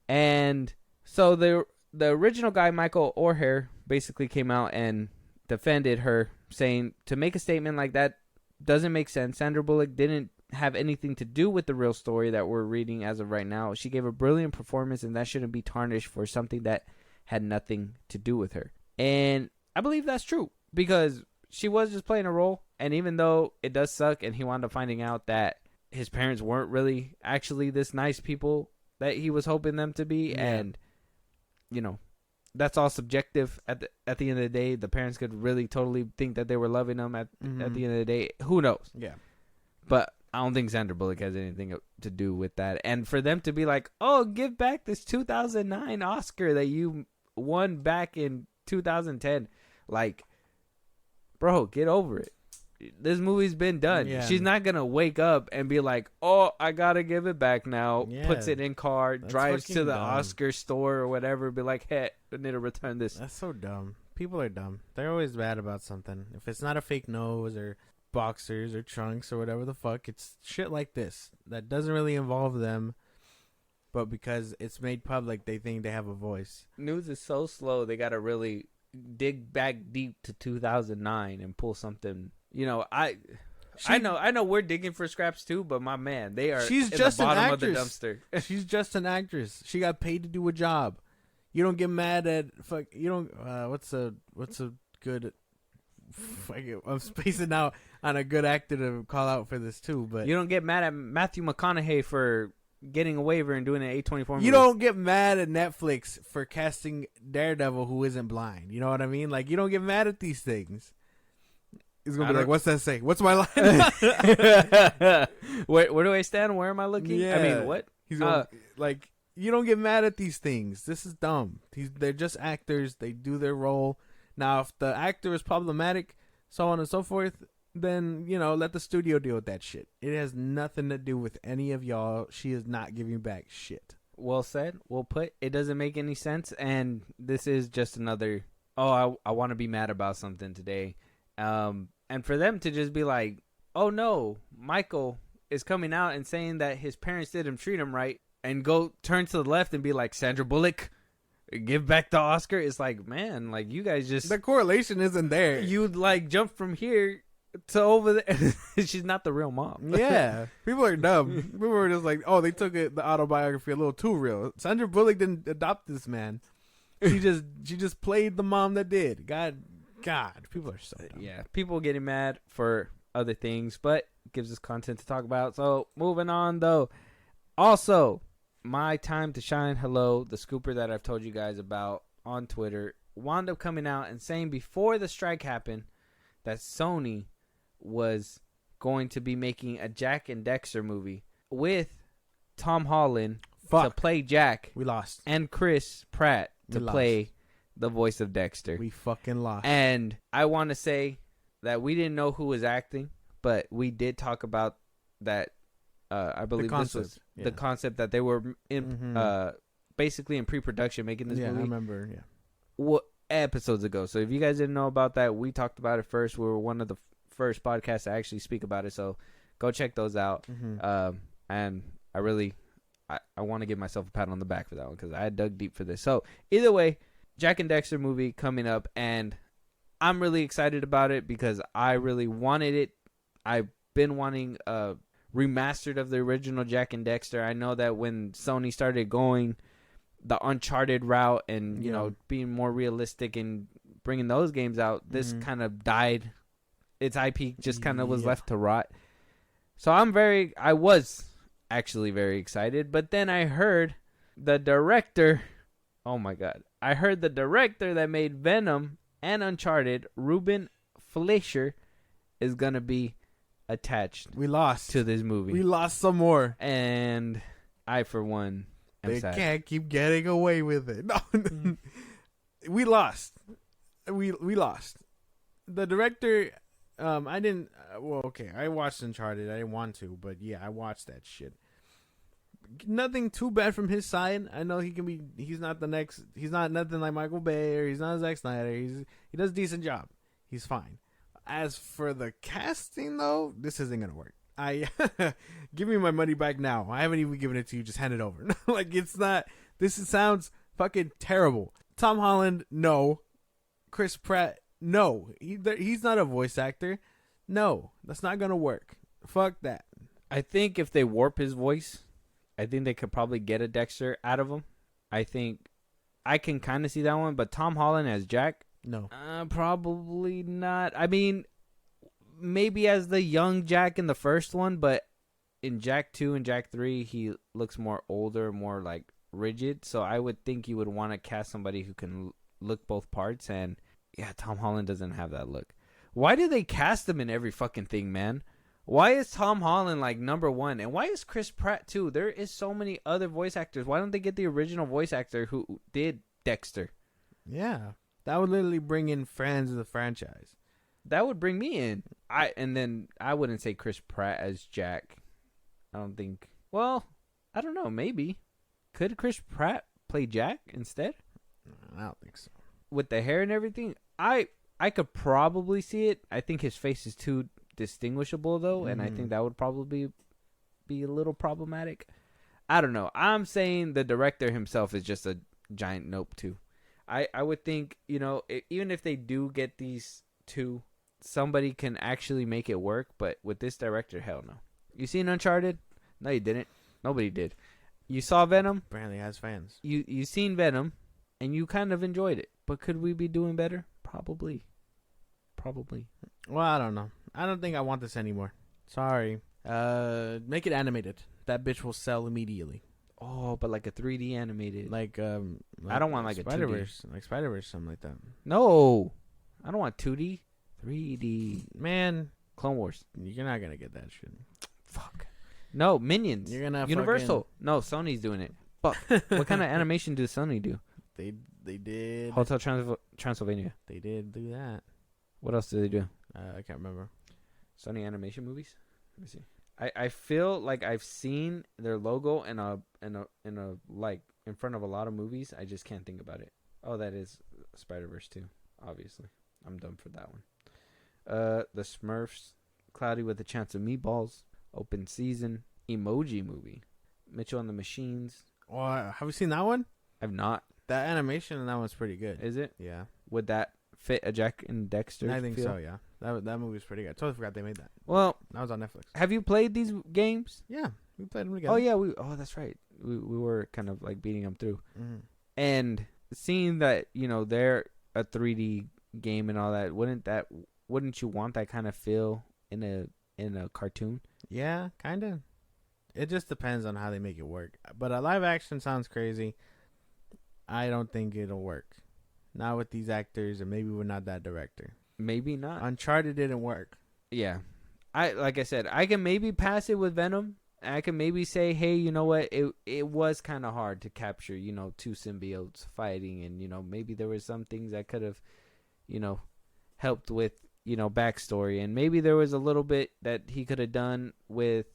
And so the original guy, Michael Orher, basically came out and defended her, saying to make a statement like that doesn't make sense. Sandra Bullock didn't have anything to do with the real story that we're reading as of right now. She gave a brilliant performance, and that shouldn't be tarnished for something that had nothing to do with her. And I believe that's true because she was just playing a role. And even though it does suck, and he wound up finding out that his parents weren't really actually this nice people that he was hoping them to be, and that's all subjective. At the end of the day, the parents could really totally think that they were loving him at the end of the day. Who knows? Yeah, but I don't think Sandra Bullock has anything to do with that. And for them to be like, oh, give back this 2009 Oscar that you won back in 2010. Like, bro, get over it. This movie's been done. Yeah. She's not going to wake up and be like, oh, I got to give it back now. Yeah. Puts it in car, drives to the Oscar store or whatever. Be like, hey, I need to return this. That's so dumb. People are dumb. They're always bad about something. If it's not a fake nose or boxers or trunks or whatever the fuck, it's shit like this that doesn't really involve them, but because it's made public, they think they have a voice. News is so slow, they gotta really dig back deep to 2009 and pull something. I know we're digging for scraps too, but my man, she's just the bottom of the dumpster. She's just an actress. She got paid to do a job. You don't get mad at what's a good, I'm spacing out on a good actor to call out for this too, but you don't get mad at Matthew McConaughey for getting a waiver and doing an A24 movie. You don't get mad at Netflix for casting Daredevil who isn't blind. You know what I mean? Like, you don't get mad at these things. He's gonna be like, "What's that say? What's my line?" Where do I stand? Where am I looking? Yeah. I mean, what? He's gonna, like, you don't get mad at these things. This is dumb. They're just actors. They do their role. Now, if the actor is problematic, so on and so forth, then, let the studio deal with that shit. It has nothing to do with any of y'all. She is not giving back shit. Well said. Well put. It doesn't make any sense, and this is just another, I want to be mad about something today. And for them to just be like, oh no, Michael is coming out and saying that his parents didn't treat him right, and go turn to the left and be like, Sandra Bullock, give back the Oscar. It's like, man, like, you guys just, the correlation isn't there. You like jump from here to over there. She's not the real mom. Yeah, people are dumb. People were just like, oh, they took the autobiography a little too real. Sandra Bullock didn't adopt this man. She just played the mom that did. God, people are so dumb. Yeah, people getting mad for other things, but gives us content to talk about. So moving on though. Also, my time to shine. Hello, the scooper that I've told you guys about on Twitter wound up coming out and saying before the strike happened that Sony was going to be making a Jak and Daxter movie with Tom Holland to play Jak. We lost. And Chris Pratt to play the voice of Dexter. We fucking lost. And I want to say that we didn't know who was acting, but we did talk about that. I believe this was the concept that they were in, basically in pre-production making this movie. Yeah, I remember. Yeah. What episodes ago? So if you guys didn't know about that, we talked about it first. We were one of the first podcasts to actually speak about it. So go check those out. And I want to give myself a pat on the back for that one because I dug deep for this. So either way, Jak and Daxter movie coming up, and I'm really excited about it because I really wanted it. I've been wanting a remastered of the original Jak and Daxter. I know that when Sony started going the Uncharted route and you know being more realistic and bringing those games out, this kind of died. Its IP just kind of was left to rot. So I was actually very excited, but then I heard the director. Oh my god! I heard the director that made Venom and Uncharted, Ruben Fleischer, is gonna be attached. We lost to this movie. We lost some more, and I, for one, am they sad. Can't keep getting away with it. No, we lost. We lost. The director. I didn't. Well, okay. I watched Uncharted. I didn't want to, but yeah, I watched that shit. Nothing too bad from his side. I know he can be. He's not the next. He's not nothing like Michael Bay or he's not Zack Snyder. He does a decent job. He's fine. As for the casting, though, this isn't gonna work. Give me my money back now. I haven't even given it to you. Just hand it over. Like it's not. Sounds fucking terrible. Tom Holland, no. Chris Pratt, no. He's not a voice actor. No, that's not gonna work. Fuck that. I think if they warp his voice, I think they could probably get a Dexter out of him. I think I can kind of see that one, but Tom Holland as Jak, no, probably not. I mean, maybe as the young Jak in the first one, but in Jak 2 and Jak 3, he looks more older, more like rigid. So I would think you would want to cast somebody who can look both parts. And yeah, Tom Holland doesn't have that look. Why do they cast him in every fucking thing, man? Why is Tom Holland like number one? And why is Chris Pratt too? There is so many other voice actors. Why don't they get the original voice actor who did Dexter? Yeah. That would literally bring in fans of the franchise. That would bring me in. And then I wouldn't say Chris Pratt as Jak. I don't think. Well, I don't know. Maybe. Could Chris Pratt play Jak instead? I don't think so. With the hair and everything? I could probably see it. I think his face is too distinguishable though, and I think that would probably be a little problematic. I don't know. I'm saying the director himself is just a giant nope too. I would think, even if they do get these two, somebody can actually make it work, but with this director, hell no. You seen Uncharted? No, you didn't. Nobody did. You saw Venom? Apparently has fans. You seen Venom, and you kind of enjoyed it. But could we be doing better? Probably. Well, I don't know. I don't think I want this anymore. Sorry. Make it animated. That bitch will sell immediately. Oh, but like a 3D animated. Like I don't want like Spider-Verse, like Spider-Verse, something like that. No, I don't want 2D, 3D. Man, Clone Wars. You're not gonna get that shit. Fuck. No, Minions. You're gonna Universal. No, Sony's doing it. Fuck. What kind of animation does Sony do? They did Hotel Transylvania. They did do that. What else did they do? I can't remember. Sony animation movies. Let me see. I feel like I've seen their logo in a like in front of a lot of movies. I just can't think about it. Oh, that is Spider-Verse 2, obviously. I'm done for that one. The Smurfs, Cloudy with a Chance of Meatballs, Open Season, Emoji Movie, Mitchell and the Machines. Oh, have you seen that one? I've not. That animation in that one's pretty good. Is it? Yeah. Would that fit a Jak and Daxter? I think feel? so. Yeah, that movie's pretty good. I totally forgot they made that. Well, that was on Netflix. have you played these games? Yeah, we played them together. Oh yeah, that's right. We were kind of like beating them through, and seeing that they're a 3D game and all that. Wouldn't you want that kind of feel in a cartoon? Yeah, kind of. It just depends on how they make it work. But a live action sounds crazy. I don't think it'll work. Not with these actors, and maybe with not that director. Maybe not. Uncharted didn't work. Yeah. Like I said, I can maybe pass it with Venom. I can maybe say, hey, you know what? It was kind of hard to capture, two symbiotes fighting, and maybe there were some things that could have, helped with, backstory, and maybe there was a little bit that he could have done with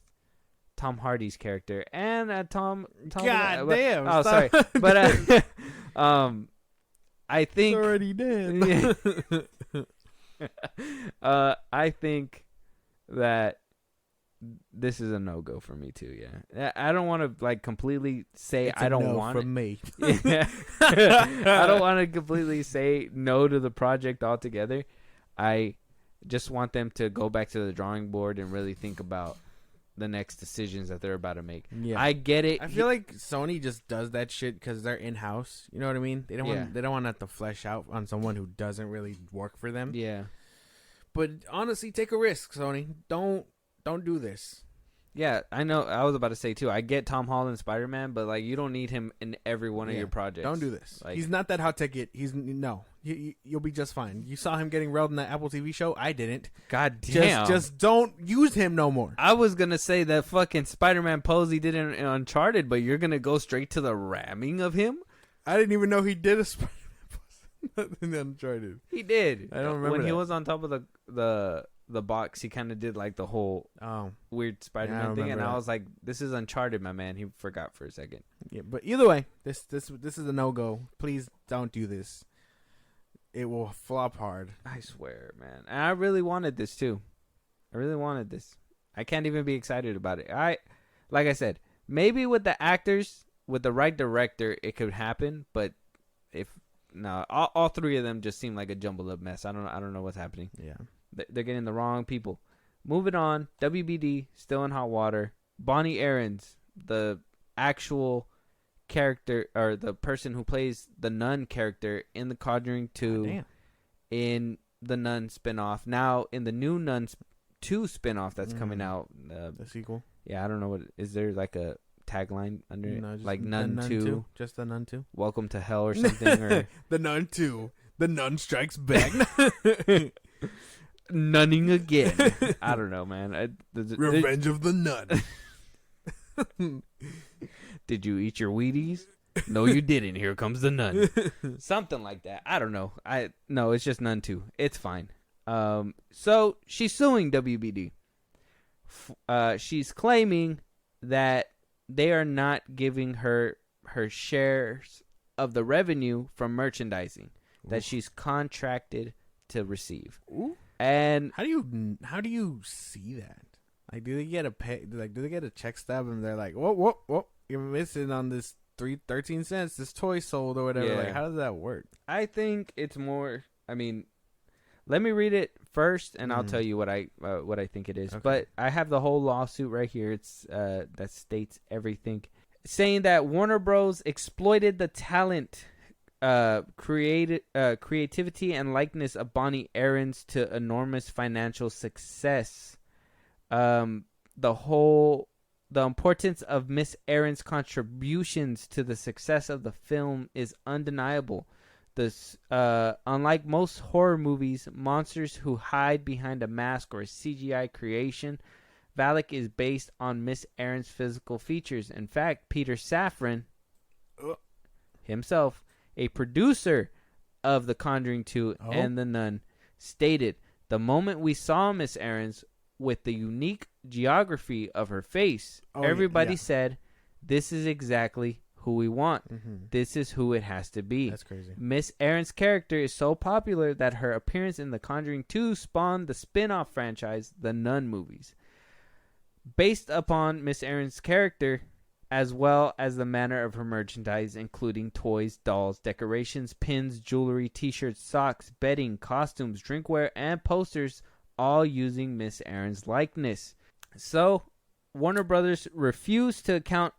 Tom Hardy's character and Tom. God damn! Oh, sorry, but I think it's already dead. I think that this is a no-go for me too. Yeah, I don't want to like completely say it's I don't no want from it. me. Yeah. I don't want to completely say no to the project altogether. I just want them to go back to the drawing board and really think about the next decisions that they're about to make. Yeah, I get it. I feel like Sony just does that shit because they're in house. You know what I mean? They don't want to have to flesh out on someone who doesn't really work for them. Yeah, but honestly, take a risk, Sony. Don't do this. Yeah, I know. I was about to say too. I get Tom Holland Spider-Man, but like you don't need him in every one of your projects. Don't do this. Like, he's not that hot ticket. You'll be just fine. You saw him getting railed in that Apple TV show. I didn't. God damn. Just don't use him no more. I was gonna say that fucking Spider-Man pose he did in Uncharted, but you're gonna go straight to the ramming of him. I didn't even know he did a Spider-Man pose in Uncharted. He did. I don't remember when that. he was on top of the box. He kind of did like the whole weird Spider-Man thing, and I was like, "This is Uncharted, my man." He forgot for a second. Yeah, but either way, this is a no-go. Please don't do this. It will flop hard. I swear, man. And I really wanted this too. I really wanted this. I can't even be excited about it. Like I said, maybe with the actors, with the right director, it could happen. But all three of them just seem like a jumbled up mess. I don't know what's happening. Yeah. They're getting the wrong people. Moving on, WBD, still in hot water. Bonnie Aarons, the actual character, or the person who plays the nun character in The Conjuring 2, in the Nun spinoff. Now, in the new Nun 2 spinoff that's coming out. The sequel? Yeah, I don't know. Is there like a tagline under it? No, Like Nun 2? Just the Nun 2? Welcome to Hell or something? Or The Nun 2. The Nun Strikes Back. Nunning again. I don't know, man. Revenge of the Nun. Did you eat your Wheaties? No, you didn't. Here comes the nun. Something like that. I don't know. No, it's just Nun 2. It's fine. So she's suing WBD. She's claiming that they are not giving her shares of the revenue from merchandising that she's contracted to receive. Ooh. And how do you see that? Like, do they get a check stub and they're like, whoa, you're missing on this 13 cents, this toy sold or whatever. Yeah. Like, how does that work? I think it's more, let me read it first and I'll tell you what I think it is. Okay. But I have the whole lawsuit right here. It's that states everything, saying that Warner Bros. Exploited the talent, creativity and likeness of Bonnie Aarons to enormous financial success. The importance of Miss Aarons' contributions to the success of the film is undeniable. Unlike most horror movies, monsters who hide behind a mask or a CGI creation, Valak is based on Miss Aarons' physical features. In fact, Peter Safran himself, a producer of The Conjuring 2 and The Nun, stated, "The moment we saw Miss Aarons with the unique geography of her face, everybody said, this is exactly who we want. Mm-hmm. This is who it has to be." That's crazy. Miss Aarons' character is so popular that her appearance in The Conjuring 2 spawned the spin-off franchise, The Nun movies. Based upon Miss Aarons' character, as well as the manner of her merchandise, including toys, dolls, decorations, pins, jewelry, t-shirts, socks, bedding, costumes, drinkware, and posters, all using Miss Aaron's likeness. So, Warner Brothers refused to account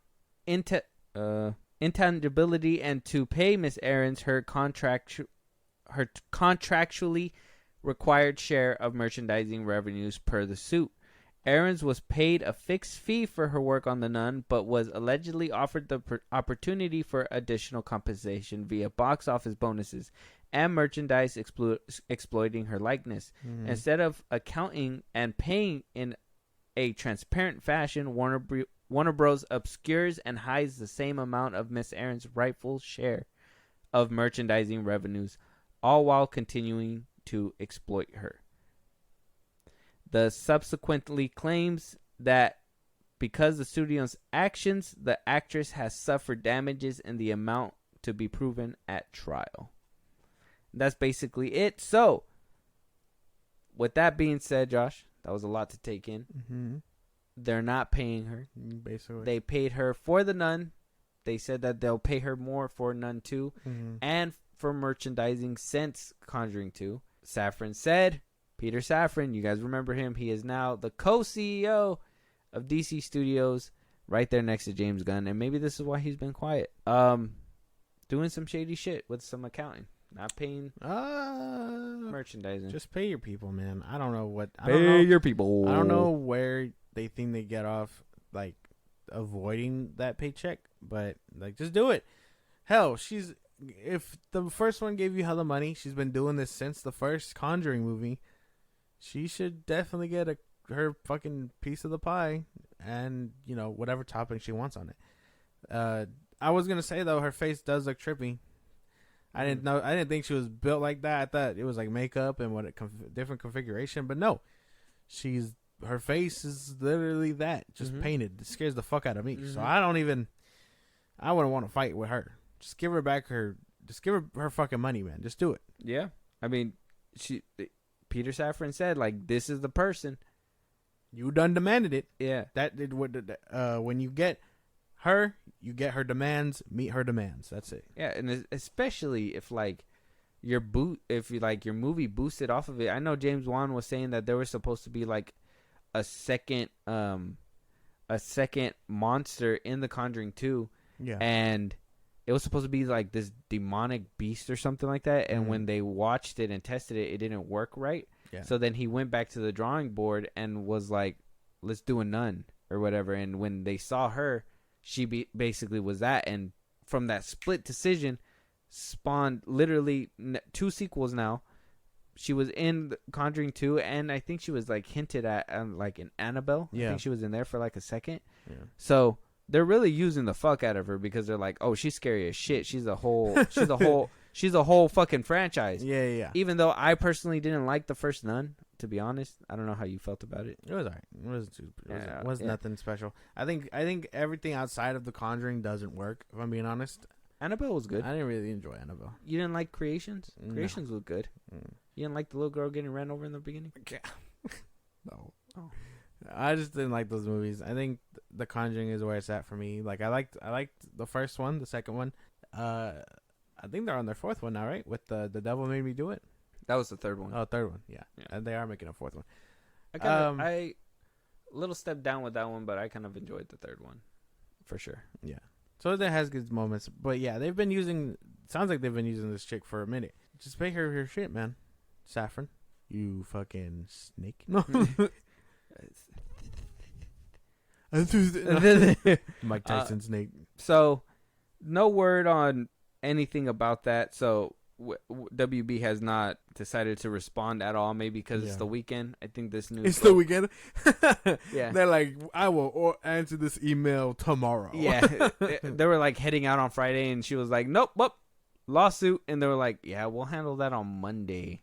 intangibility and to pay Miss Aaron's her contractually required share of merchandising revenues per the suit. Aarons was paid a fixed fee for her work on The Nun, but was allegedly offered the opportunity for additional compensation via box office bonuses and merchandise exploiting her likeness. Mm-hmm. Instead of accounting and paying in a transparent fashion, Warner Bros. Obscures and hides the same amount of Miss Aaron's rightful share of merchandising revenues, all while continuing to exploit her. The subsequently claims that because the studio's actions, the actress has suffered damages in the amount to be proven at trial. That's basically it. So, with that being said, Josh, that was a lot to take in. Mm-hmm. They're not paying her. Basically. They paid her for The Nun. They said that they'll pay her more for Nun 2 and for merchandising since Conjuring 2. Safran said, Peter Safran, you guys remember him. He is now the co-CEO of DC Studios, right there next to James Gunn. And maybe this is why he's been quiet. Doing some shady shit with some accounting. Not paying merchandising. Just pay your people, man. I don't know what. Pay your people. I don't know where they think they get off, like, avoiding that paycheck. But, like, just do it. Hell, if the first one gave you hella money, she's been doing this since the first Conjuring movie. She should definitely get her fucking piece of the pie and, whatever topping she wants on it. I was going to say, though, her face does look trippy. I didn't think she was built like that. I thought it was like makeup and different configuration. But no, her face is literally that. Just painted. It scares the fuck out of me. So I wouldn't want to fight with her. Just give her back her fucking money, man. Just do it. Yeah. I mean, Peter Safran said, like, this is the person. You done demanded it. Yeah. When you get her, you get her demands, meet her demands. That's it. Yeah, and especially if, like, your movie boosted off of it. I know James Wan was saying that there was supposed to be, like, a second monster in The Conjuring 2. Yeah. And it was supposed to be like this demonic beast or something like that. And when they watched it and tested it, it didn't work right. Yeah. So then he went back to the drawing board and was like, let's do a nun or whatever. And when they saw her, she basically was that. And from that split decision spawned literally 2 sequels now. She was in Conjuring 2, and I think she was like hinted at like in Annabelle. Yeah. I think she was in there for like a second. Yeah. So they're really using the fuck out of her because they're like, oh, she's scary as shit. She's a whole fucking franchise. Yeah. Even though I personally didn't like the first Nun, to be honest. I don't know how you felt about it. It was alright. It was nothing special. I think everything outside of The Conjuring doesn't work, if I'm being honest. Annabelle was good. I didn't really enjoy Annabelle. You didn't like Creations? No. Creations was good. You didn't like the little girl getting ran over in the beginning? No. Oh. I just didn't like those movies. I think The Conjuring is where it's at for me. Like I liked the first one, the second one. I think they're on their fourth one now, right? With the Devil Made Me Do It. That was the third one. Oh, third one. Yeah. And they are making a fourth one. I little step down with that one, but I kind of enjoyed the third one for sure. Yeah. So it has good moments, but yeah, sounds like they've been using this chick for a minute. Just pay her shit, man. Safran, you fucking snake. No. Mike Tyson snake. So, no word on anything about that. So, WB has not decided to respond at all. Maybe because it's the weekend. I think this news. It's the weekend. Yeah, they're like, I will answer this email tomorrow. Yeah, they were like heading out on Friday, and she was like, "Nope, lawsuit." And they were like, "Yeah, we'll handle that on Monday."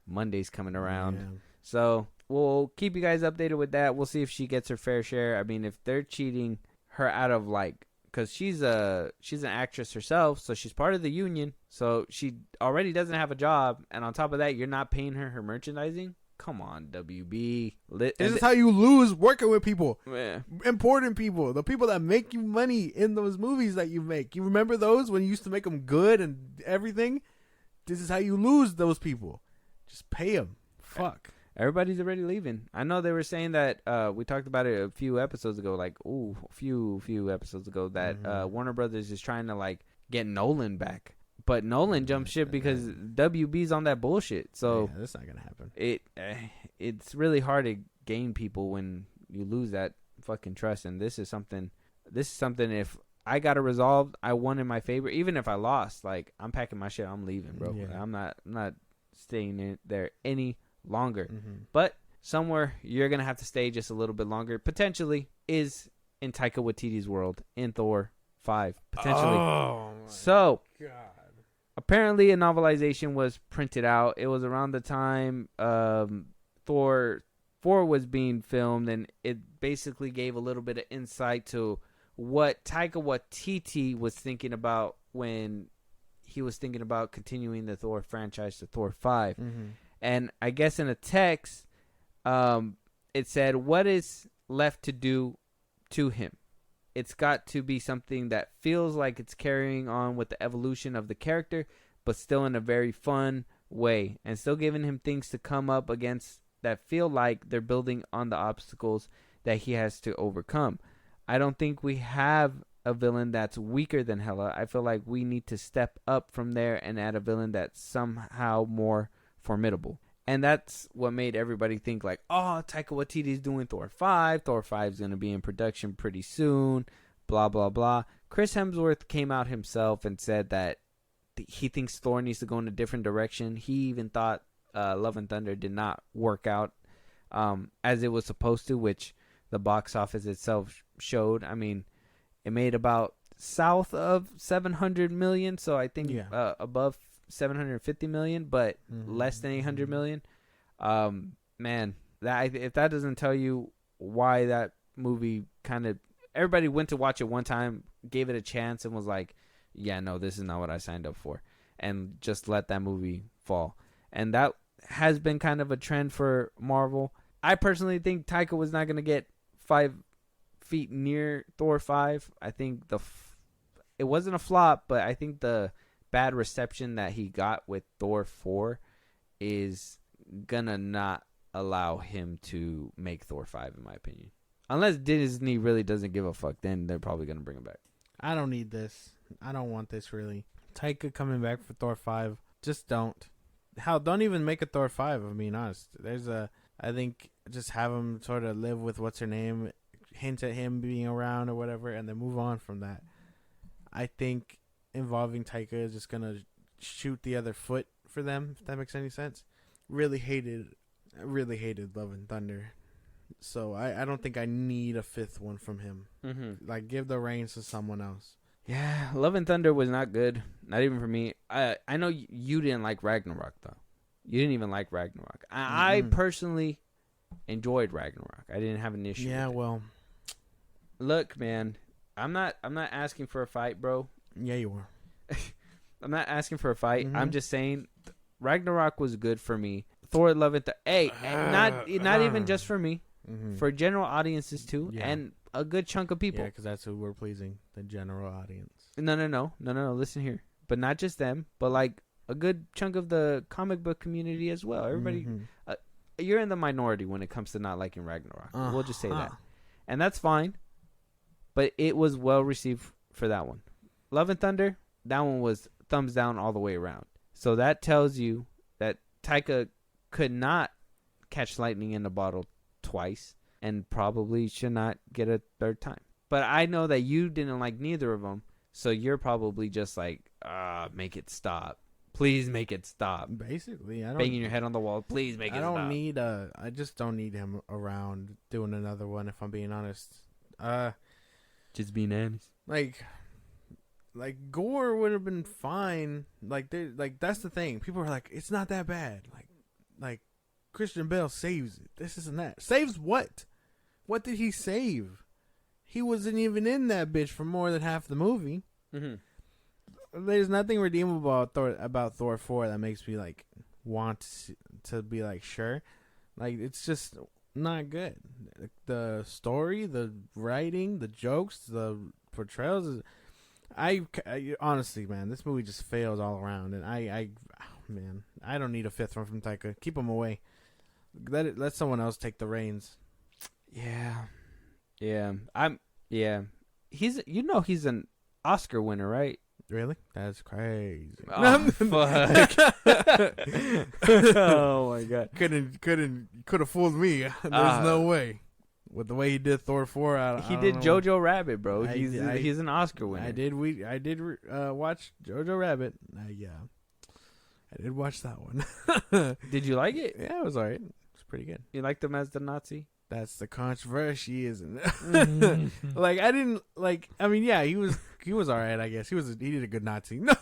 Monday's coming around, so we'll keep you guys updated with that. We'll see if she gets her fair share. I mean, if they're cheating her out of like, because she's an actress herself, so she's part of the union, so she already doesn't have a job, and on top of that, you're not paying her merchandising. come on, WB. This is how you lose working with people. Yeah. Important people. The people that make you money in those movies that you make. You remember those when you used to make them good and everything? This is how you lose those people. Just pay them. Fuck. Everybody's already leaving. I know they were saying that, we talked about it a few episodes ago, like, a few episodes ago, that Warner Brothers is trying to, like, get Nolan back. But Nolan jumped ship because WB's on that bullshit. So yeah, that's not gonna happen. It's really hard to gain people when you lose that fucking trust. And this is something. If I got it resolved, I won in my favor. Even if I lost, like, I'm packing my shit. I'm leaving, bro. Yeah. I'm not staying in there any longer. But somewhere you're gonna have to stay just a little bit longer. Potentially is in Taika Waititi's world in Thor 5. Potentially. Oh my God. Apparently, a novelization was printed out. It was around the time Thor 4 was being filmed, and it basically gave a little bit of insight to what Taika Waititi was thinking about when he was thinking about continuing the Thor franchise to Thor 5. And I guess in a text, it said, what is left to do to him? It's got to be something that feels like it's carrying on with the evolution of the character, but still in a very fun way, and still giving him things to come up against that feel like they're building on the obstacles that he has to overcome. I don't think we have a villain that's weaker than Hela. I feel like we need to step up from there and add a villain that's somehow more formidable. And that's what made everybody think like, oh, Taika Waititi's doing Thor 5. Thor 5 is going to be in production pretty soon, blah, blah, blah. Chris Hemsworth came out himself and said that he thinks Thor needs to go in a different direction. He even thought Love and Thunder did not work out as it was supposed to, which the box office itself showed. I mean, it made about south of 700 million, so I think above 750 million, but less than 800 million. Man, if that doesn't tell you why that movie kind of, everybody went to watch it one time, gave it a chance, and was like, yeah, no, this is not what I signed up for, and just let that movie fall. And that has been kind of a trend for Marvel. I personally think Taika was not going to get 5 feet near Thor 5. I think it wasn't a flop, but I think the bad reception that he got with Thor 4 is gonna not allow him to make Thor 5, in my opinion. Unless Disney really doesn't give a fuck, then they're probably gonna bring him back. I don't need this. I don't want this, really. Taika coming back for Thor 5, just don't. Hell, don't even make a Thor 5, if I'm being honest. I think just have him sort of live with what's her name, hint at him being around or whatever, and then move on from that. I think involving Taika is just gonna shoot the other foot for them, if that makes any sense. Really hated Love and Thunder, so I don't think I need a 5th one from him. Like, give the reins to someone else. Yeah, Love and Thunder was not good, not even for me. I know you didn't like Ragnarok though. You didn't even like Ragnarok. I personally enjoyed Ragnarok. I didn't have an issue. Yeah, with it. well, look, man, I'm not asking for a fight, bro. Yeah, you were. I'm not asking for a fight. I'm just saying Ragnarok was good for me. Thor: Love and Thunder. Hey, not even just for me. For general audiences too, and a good chunk of people. Yeah, because that's who we're pleasing, the general audience. No. Listen here, but not just them, but like a good chunk of the comic book community as well. Everybody, you're in the minority when it comes to not liking Ragnarok. We'll just say that, and that's fine. But it was well received for that one. Love and Thunder, that one was thumbs down all the way around. So that tells you that Taika could not catch lightning in a bottle twice and probably should not get a 3rd time. But I know that you didn't like neither of them, so you're probably just like, make it stop. Please make it stop. Basically, I don't banging your head on the wall. Please make it stop. I just don't need him around doing another one, if I'm being honest. Just being honest. Like Gore would have been fine. Like that's the thing. People are like, it's not that bad. Like Christian Bale saves it. This isn't that. Saves what? What did he save? He wasn't even in that bitch for more than half the movie. There's nothing redeemable about Thor 4 that makes me like want to be like sure. Like, it's just not good. The story, the writing, the jokes, the portrayals. I honestly, man, this movie just fails all around. And man, I don't need a fifth one from Taika. Keep him away. Let someone else take the reins. Yeah. He's he's an Oscar winner, right? Really? That's crazy. Oh, fuck. Oh my god. Could have fooled me. There's no way. With the way he did Thor 4, he did Jojo Rabbit, bro. He's an Oscar winner. I did watch Jojo Rabbit. Yeah. I did watch that one. Did you like it? Yeah, it was alright. It's pretty good. You liked him as the Nazi? That's the controversy, isn't it? Mm-hmm. Like, I didn't like. I mean, yeah, he was alright. I guess he did a good Nazi. No,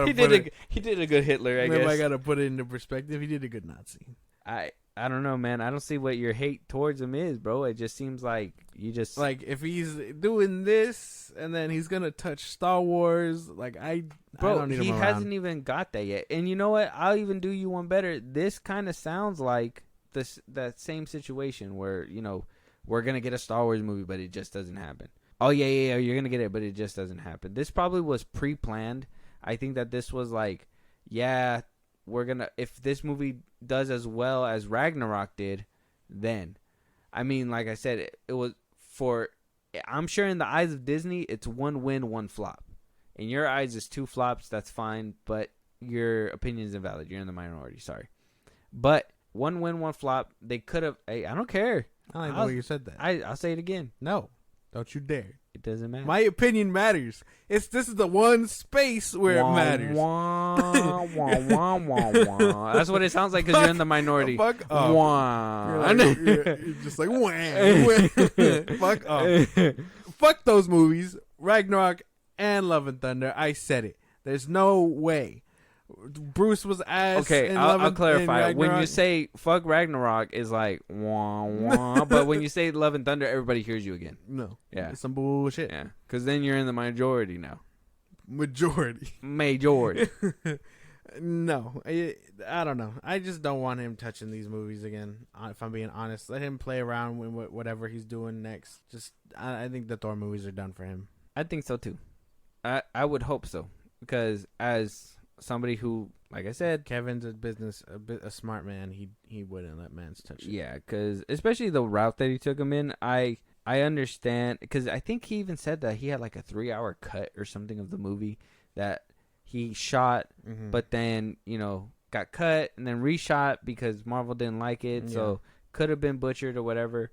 he did a good Hitler. I guess if I gotta put it into perspective, he did a good Nazi. I don't know, man. I don't see what your hate towards him is, bro. It just seems like you just like if he's doing this and then he's gonna touch Star Wars. Like I don't need him around. Hasn't even got that yet. And you know what? I'll even do you one better. This kind of sounds like that same situation where we're gonna get a Star Wars movie, but it just doesn't happen. Oh yeah, you're gonna get it, but it just doesn't happen. This probably was pre-planned. I think that this was like, yeah, if this movie does as well as Ragnarok did, then, I mean, like I said, it was I'm sure in the eyes of Disney, it's 1 win, 1 flop. In your eyes, it's 2 flops. That's fine, but your opinion is invalid. You're in the minority. Sorry, but 1 win, 1 flop. They could have. Hey, I don't care. I don't like the way you said that. I'll say it again. No, don't you dare. It doesn't matter. My opinion matters. This is the one space where it matters. Wah, wah, wah, wah, wah. That's what it sounds like because you're in the minority. Fuck off. Wah. You're just like, wah. Fuck off. Fuck those movies. Ragnarok and Love and Thunder. I said it. There's no way. Bruce was ass. Okay, I'll clarify. When you say fuck Ragnarok, is like wah wah, but when you say Love and Thunder, everybody hears you again. No, yeah, it's some bullshit. Yeah, because then you're in the majority now. Majority. No, I don't know. I just don't want him touching these movies again. If I'm being honest, let him play around with whatever he's doing next. I think the Thor movies are done for him. I think so too. I would hope so, because as somebody who, like I said, Kevin's a smart man. He wouldn't let mans touch it. Yeah, because especially the route that he took him in, I understand, because I think he even said that he had like a 3-hour cut or something of the movie that he shot, but then got cut and then reshot because Marvel didn't like it, so could have been butchered or whatever.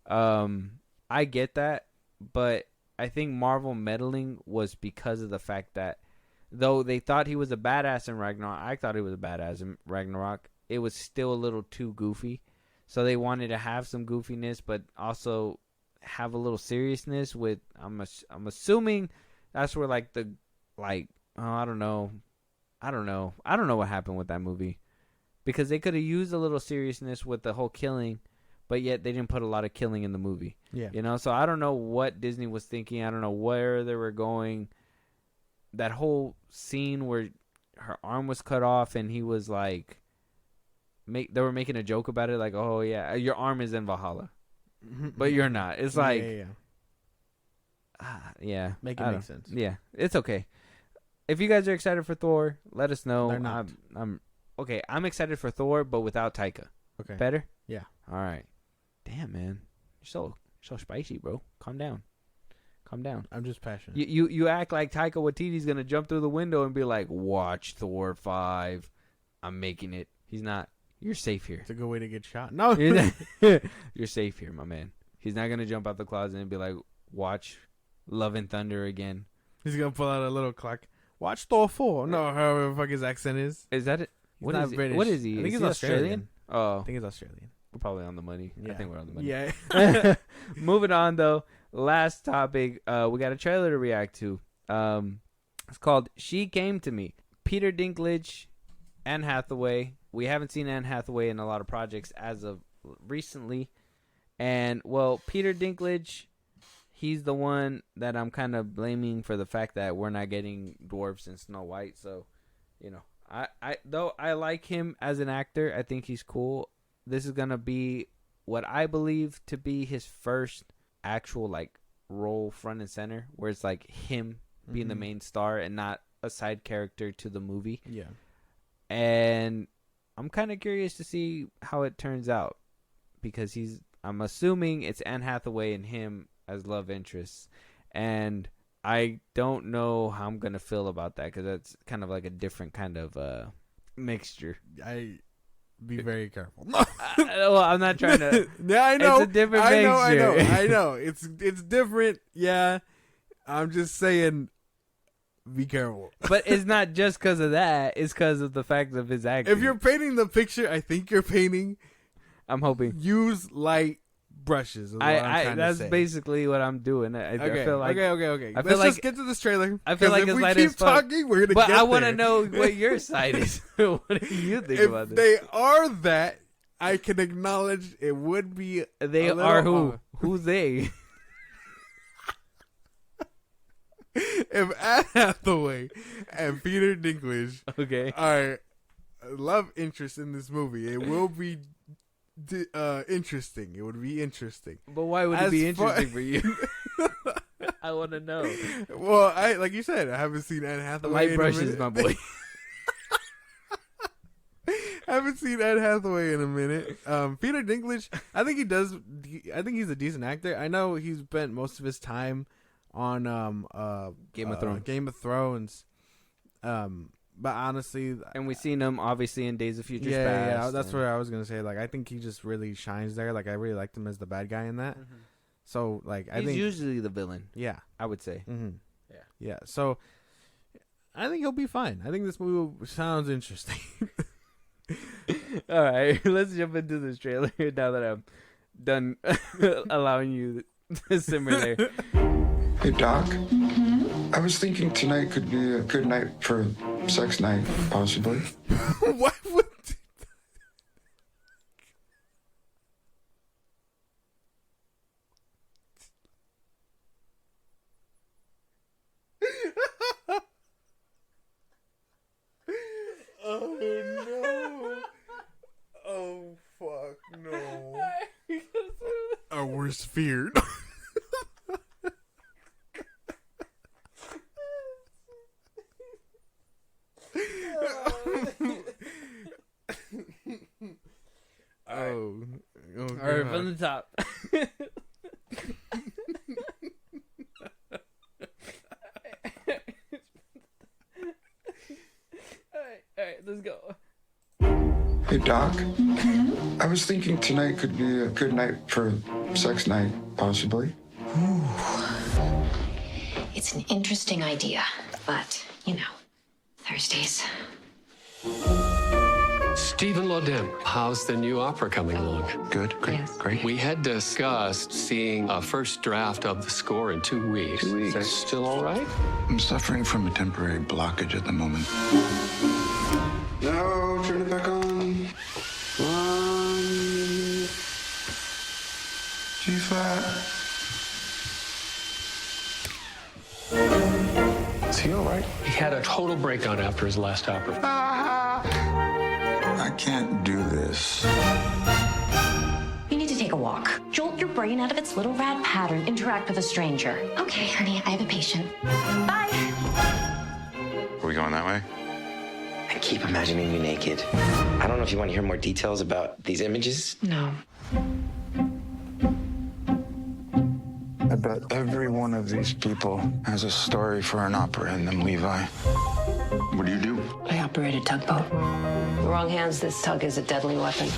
I get that, but I think Marvel meddling was because of the fact that, though they thought he was a badass in Ragnarok, I thought he was a badass in Ragnarok, it was still a little too goofy. So they wanted to have some goofiness, but also have a little seriousness with, I'm assuming that's where I don't know what happened with that movie. Because they could have used a little seriousness with the whole killing, but yet they didn't put a lot of killing in the movie. Yeah. So I don't know what Disney was thinking. I don't know where they were going. That whole scene where her arm was cut off and he was like, they were making a joke about it, like, oh yeah, your arm is in Valhalla, but you're not. It's like, yeah, make it make sense. Yeah, it's okay. If you guys are excited for Thor, let us know. They're not. I'm okay. I'm excited for Thor, but without Taika. Okay. Better? Yeah. All right. Damn, man, you're so spicy, bro. Calm down. I'm just passionate. You act like Taika Waititi's gonna jump through the window and be like, "Watch Thor 5. I'm making it." He's not. You're safe here. It's a good way to get shot. No, you're safe here, my man. He's not gonna jump out the closet and be like, "Watch Love and Thunder again." He's gonna pull out a little clock. Watch Thor 4. No, however the fuck his accent is. Is that it? He's not British. What is he? I think he's Australian. Oh, I think he's Australian. We're probably on the money. Yeah. I think we're on the money. Yeah. Moving on though. Last topic. We got a trailer to react to. It's called "She Came to Me." Peter Dinklage, Anne Hathaway. We haven't seen Anne Hathaway in a lot of projects as of recently, and well, Peter Dinklage, he's the one that I'm kind of blaming for the fact that we're not getting dwarves in Snow White. So, I like him as an actor. I think he's cool. This is gonna be what I believe to be his first actual like role front and center, where it's like him being the main star and not a side character to the movie. Yeah. And I'm kind of curious to see how it turns out, because I'm assuming it's Anne Hathaway and him as love interests, and I don't know how I'm gonna feel about that, because that's kind of like a different kind of mixture. Be very careful. Well, I'm not trying to. Yeah, I know. It's a different mixture. I know. It's different. Yeah, I'm just saying. Be careful. But it's not just because of that. It's because of the fact of his acting. If you're painting the picture, I think you're painting. I'm hoping. Use light brushes. Is what I'm trying that's to say. basically what I'm doing. I feel like. Okay. I feel Let's like, just get to this trailer. I feel like if it's we light keep as fuck. talking, we're gonna But get I want to there. know what your side is. What do you think If about this? they are that, I can acknowledge it would be. They a little are who? off. Who's they? If Anne Hathaway and Peter Dinklage Okay. are love interest in this movie, it will be interesting. It would be interesting. But why would it As be far- interesting for you? I want to know. Well, like you said, I haven't seen Anne Hathaway. Light in a brushes, minute. my boy. I haven't seen Anne Hathaway in a minute. Peter Dinklage, I think he does. I think he's a decent actor. I know he's spent most of his time on Game of Thrones. Game of Thrones. But honestly, And we've seen him obviously in Days of Future Past. yeah, that's what I was gonna say. Like, I think he just really shines there. Like, I really liked him as the bad guy in that. Mm-hmm. So, like, I He's think usually the villain, yeah, I would say. yeah. So, I think he'll be fine. I think this movie sounds interesting. All right, let's jump into this trailer now that I'm done allowing you to simmer there. Hey, Doc. I was thinking tonight could be a good night for sex night, possibly. What would? Oh no! Oh fuck no! Our worst fear. Oh, All right, from the top. All right, let's go. Hey, Doc. I was thinking tonight could be a good night for sex night, possibly. It's an interesting idea, but, Thursdays. Stephen Lodin, how's the new opera coming along? Good, great, Yes. great. We had discussed seeing a first draft of the score in 2 weeks. 2 weeks. Is that still all right? I'm suffering from a temporary blockage at the moment. No, turn it back on. G flat. Is he all right? He had a total breakdown after his last opera. I can't do this. You need to take a walk. Jolt your brain out of its little rat pattern. Interact with a stranger. Okay, honey, I have a patient. Bye. Are we going that way? I keep imagining you naked. I don't know if you want to hear more details about these images. No. I bet every one of these people has a story for an opera in them, Levi. What do you do? I operate a tugboat. In the wrong hands, this tug is a deadly weapon.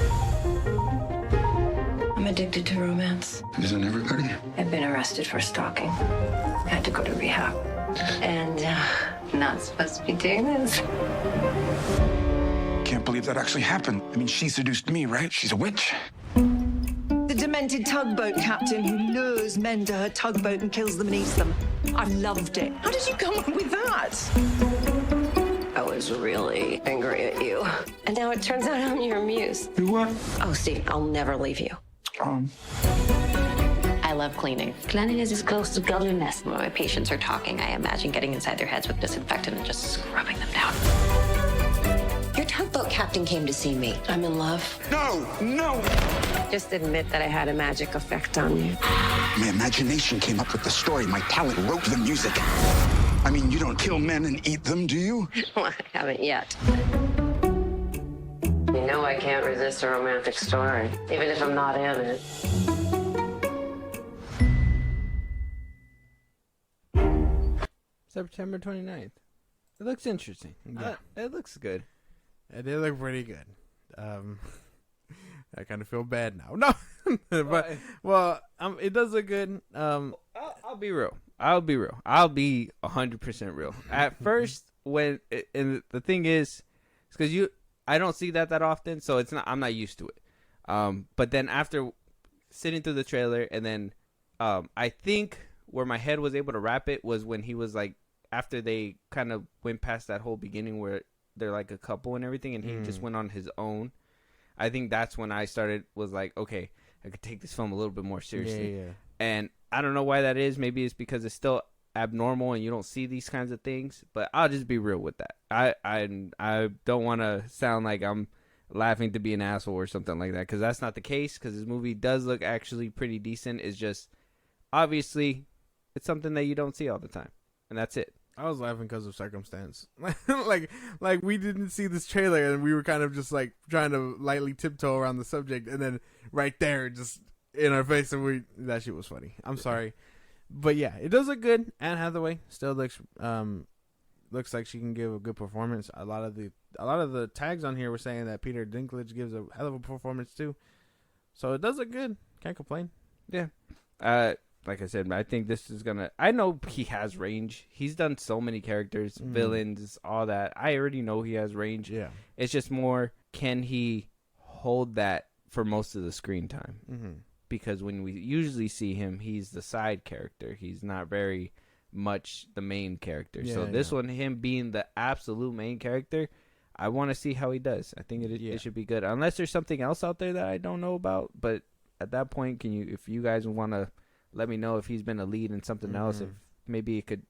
I'm addicted to romance. Isn't everybody? I've been arrested for stalking. Had to go to rehab. And not supposed to be doing this. Can't believe that actually happened. I mean, she seduced me, right? She's a witch. The demented tugboat captain who lures men to her tugboat and kills them and eats them. I loved it. How did you come up with that? I was really angry at you. And now it turns out I'm your muse. You what? Oh, Steve, I'll never leave you. I love cleaning. Cleanliness is close to godliness. When my patients are talking, I imagine getting inside their heads with disinfectant and just scrubbing them down. Captain came to see me. I'm in love. No! Just admit that I had a magic effect on you. My imagination came up with the story. My talent wrote the music. I mean, you don't kill men and eat them, do you? Well, I haven't yet. You know I can't resist a romantic story, even if I'm not in it. September 29th. It looks interesting. Yeah. It looks good. It did look pretty good. I kind of feel bad now. No, but it does look good. I'll be real. I'll be 100% real. At first, and the thing is, it's because I don't see that often, so I'm not used to it. But then after sitting through the trailer, and then I think where my head was able to wrap it was when he was like, after they kind of went past that whole beginning where they're like a couple and everything, and he just went on his own. I think that's when I was like, okay, I could take this film a little bit more seriously. Yeah. And I don't know why that is. Maybe it's because it's still abnormal and you don't see these kinds of things. But I'll just be real with that. I don't want to sound like I'm laughing to be an asshole or something like that, because that's not the case. Because this movie does look actually pretty decent. It's just obviously it's something that you don't see all the time, and that's it. I was laughing because of circumstance. like we didn't see this trailer and we were kind of just like trying to lightly tiptoe around the subject, and then right there, just in our face, and that shit was funny. I'm sorry, but yeah, it does look good. Anne Hathaway still looks like she can give a good performance. A lot of the tags on here were saying that Peter Dinklage gives a hell of a performance too, so it does look good. Can't complain. Yeah. Like I said, I think this is gonna. I know he has range. He's done so many characters, villains, all that. I already know he has range. Yeah. It's just more, can he hold that for most of the screen time? Mm-hmm. Because when we usually see him, he's the side character. He's not very much the main character. Yeah, so this one, him being the absolute main character, I want to see how he does. I think it should be good. Unless there's something else out there that I don't know about. But at that point, if you guys want to let me know if he's been a lead in something else, if maybe it could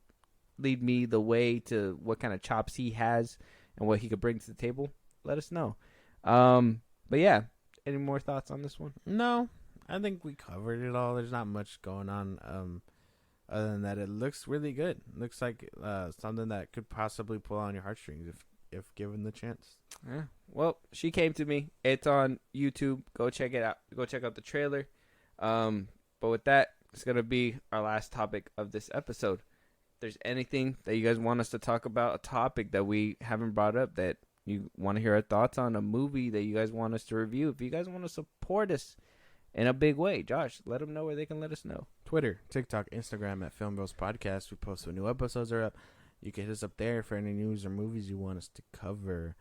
lead me the way to what kind of chops he has and what he could bring to the table, let us know. But yeah, any more thoughts on this one? No, I think we covered it all. There's not much going on other than that it looks really good. It looks like something that could possibly pull on your heartstrings if given the chance. Yeah. Well, she came to me. It's on YouTube. Go check it out. Go check out the trailer. But with that, it's going to be our last topic of this episode. If there's anything that you guys want us to talk about, a topic that we haven't brought up that you want to hear our thoughts on, a movie that you guys want us to review, if you guys want to support us in a big way, Josh, let them know where they can let us know. Twitter, TikTok, Instagram at FilmBros Podcast. We post when new episodes are up. You can hit us up there for any news or movies you want us to cover.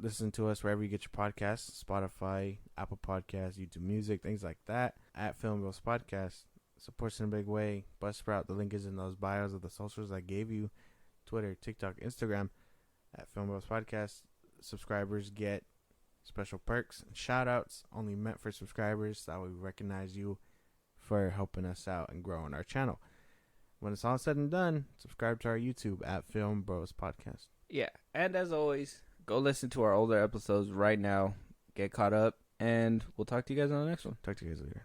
Listen to us wherever you get your podcasts, Spotify, Apple Podcasts, YouTube Music, things like that. At FilmBros Podcast. Support us in a big way. Buzzsprout, the link is in those bios of the socials I gave you. Twitter, TikTok, Instagram. At FilmBros Podcast. Subscribers get special perks and shout outs only meant for subscribers. That way we recognize you for helping us out and growing our channel. When it's all said and done, subscribe to our YouTube at FilmBros Podcast. Yeah, and as always, go listen to our older episodes right now. Get caught up, and we'll talk to you guys on the next one. Talk to you guys later.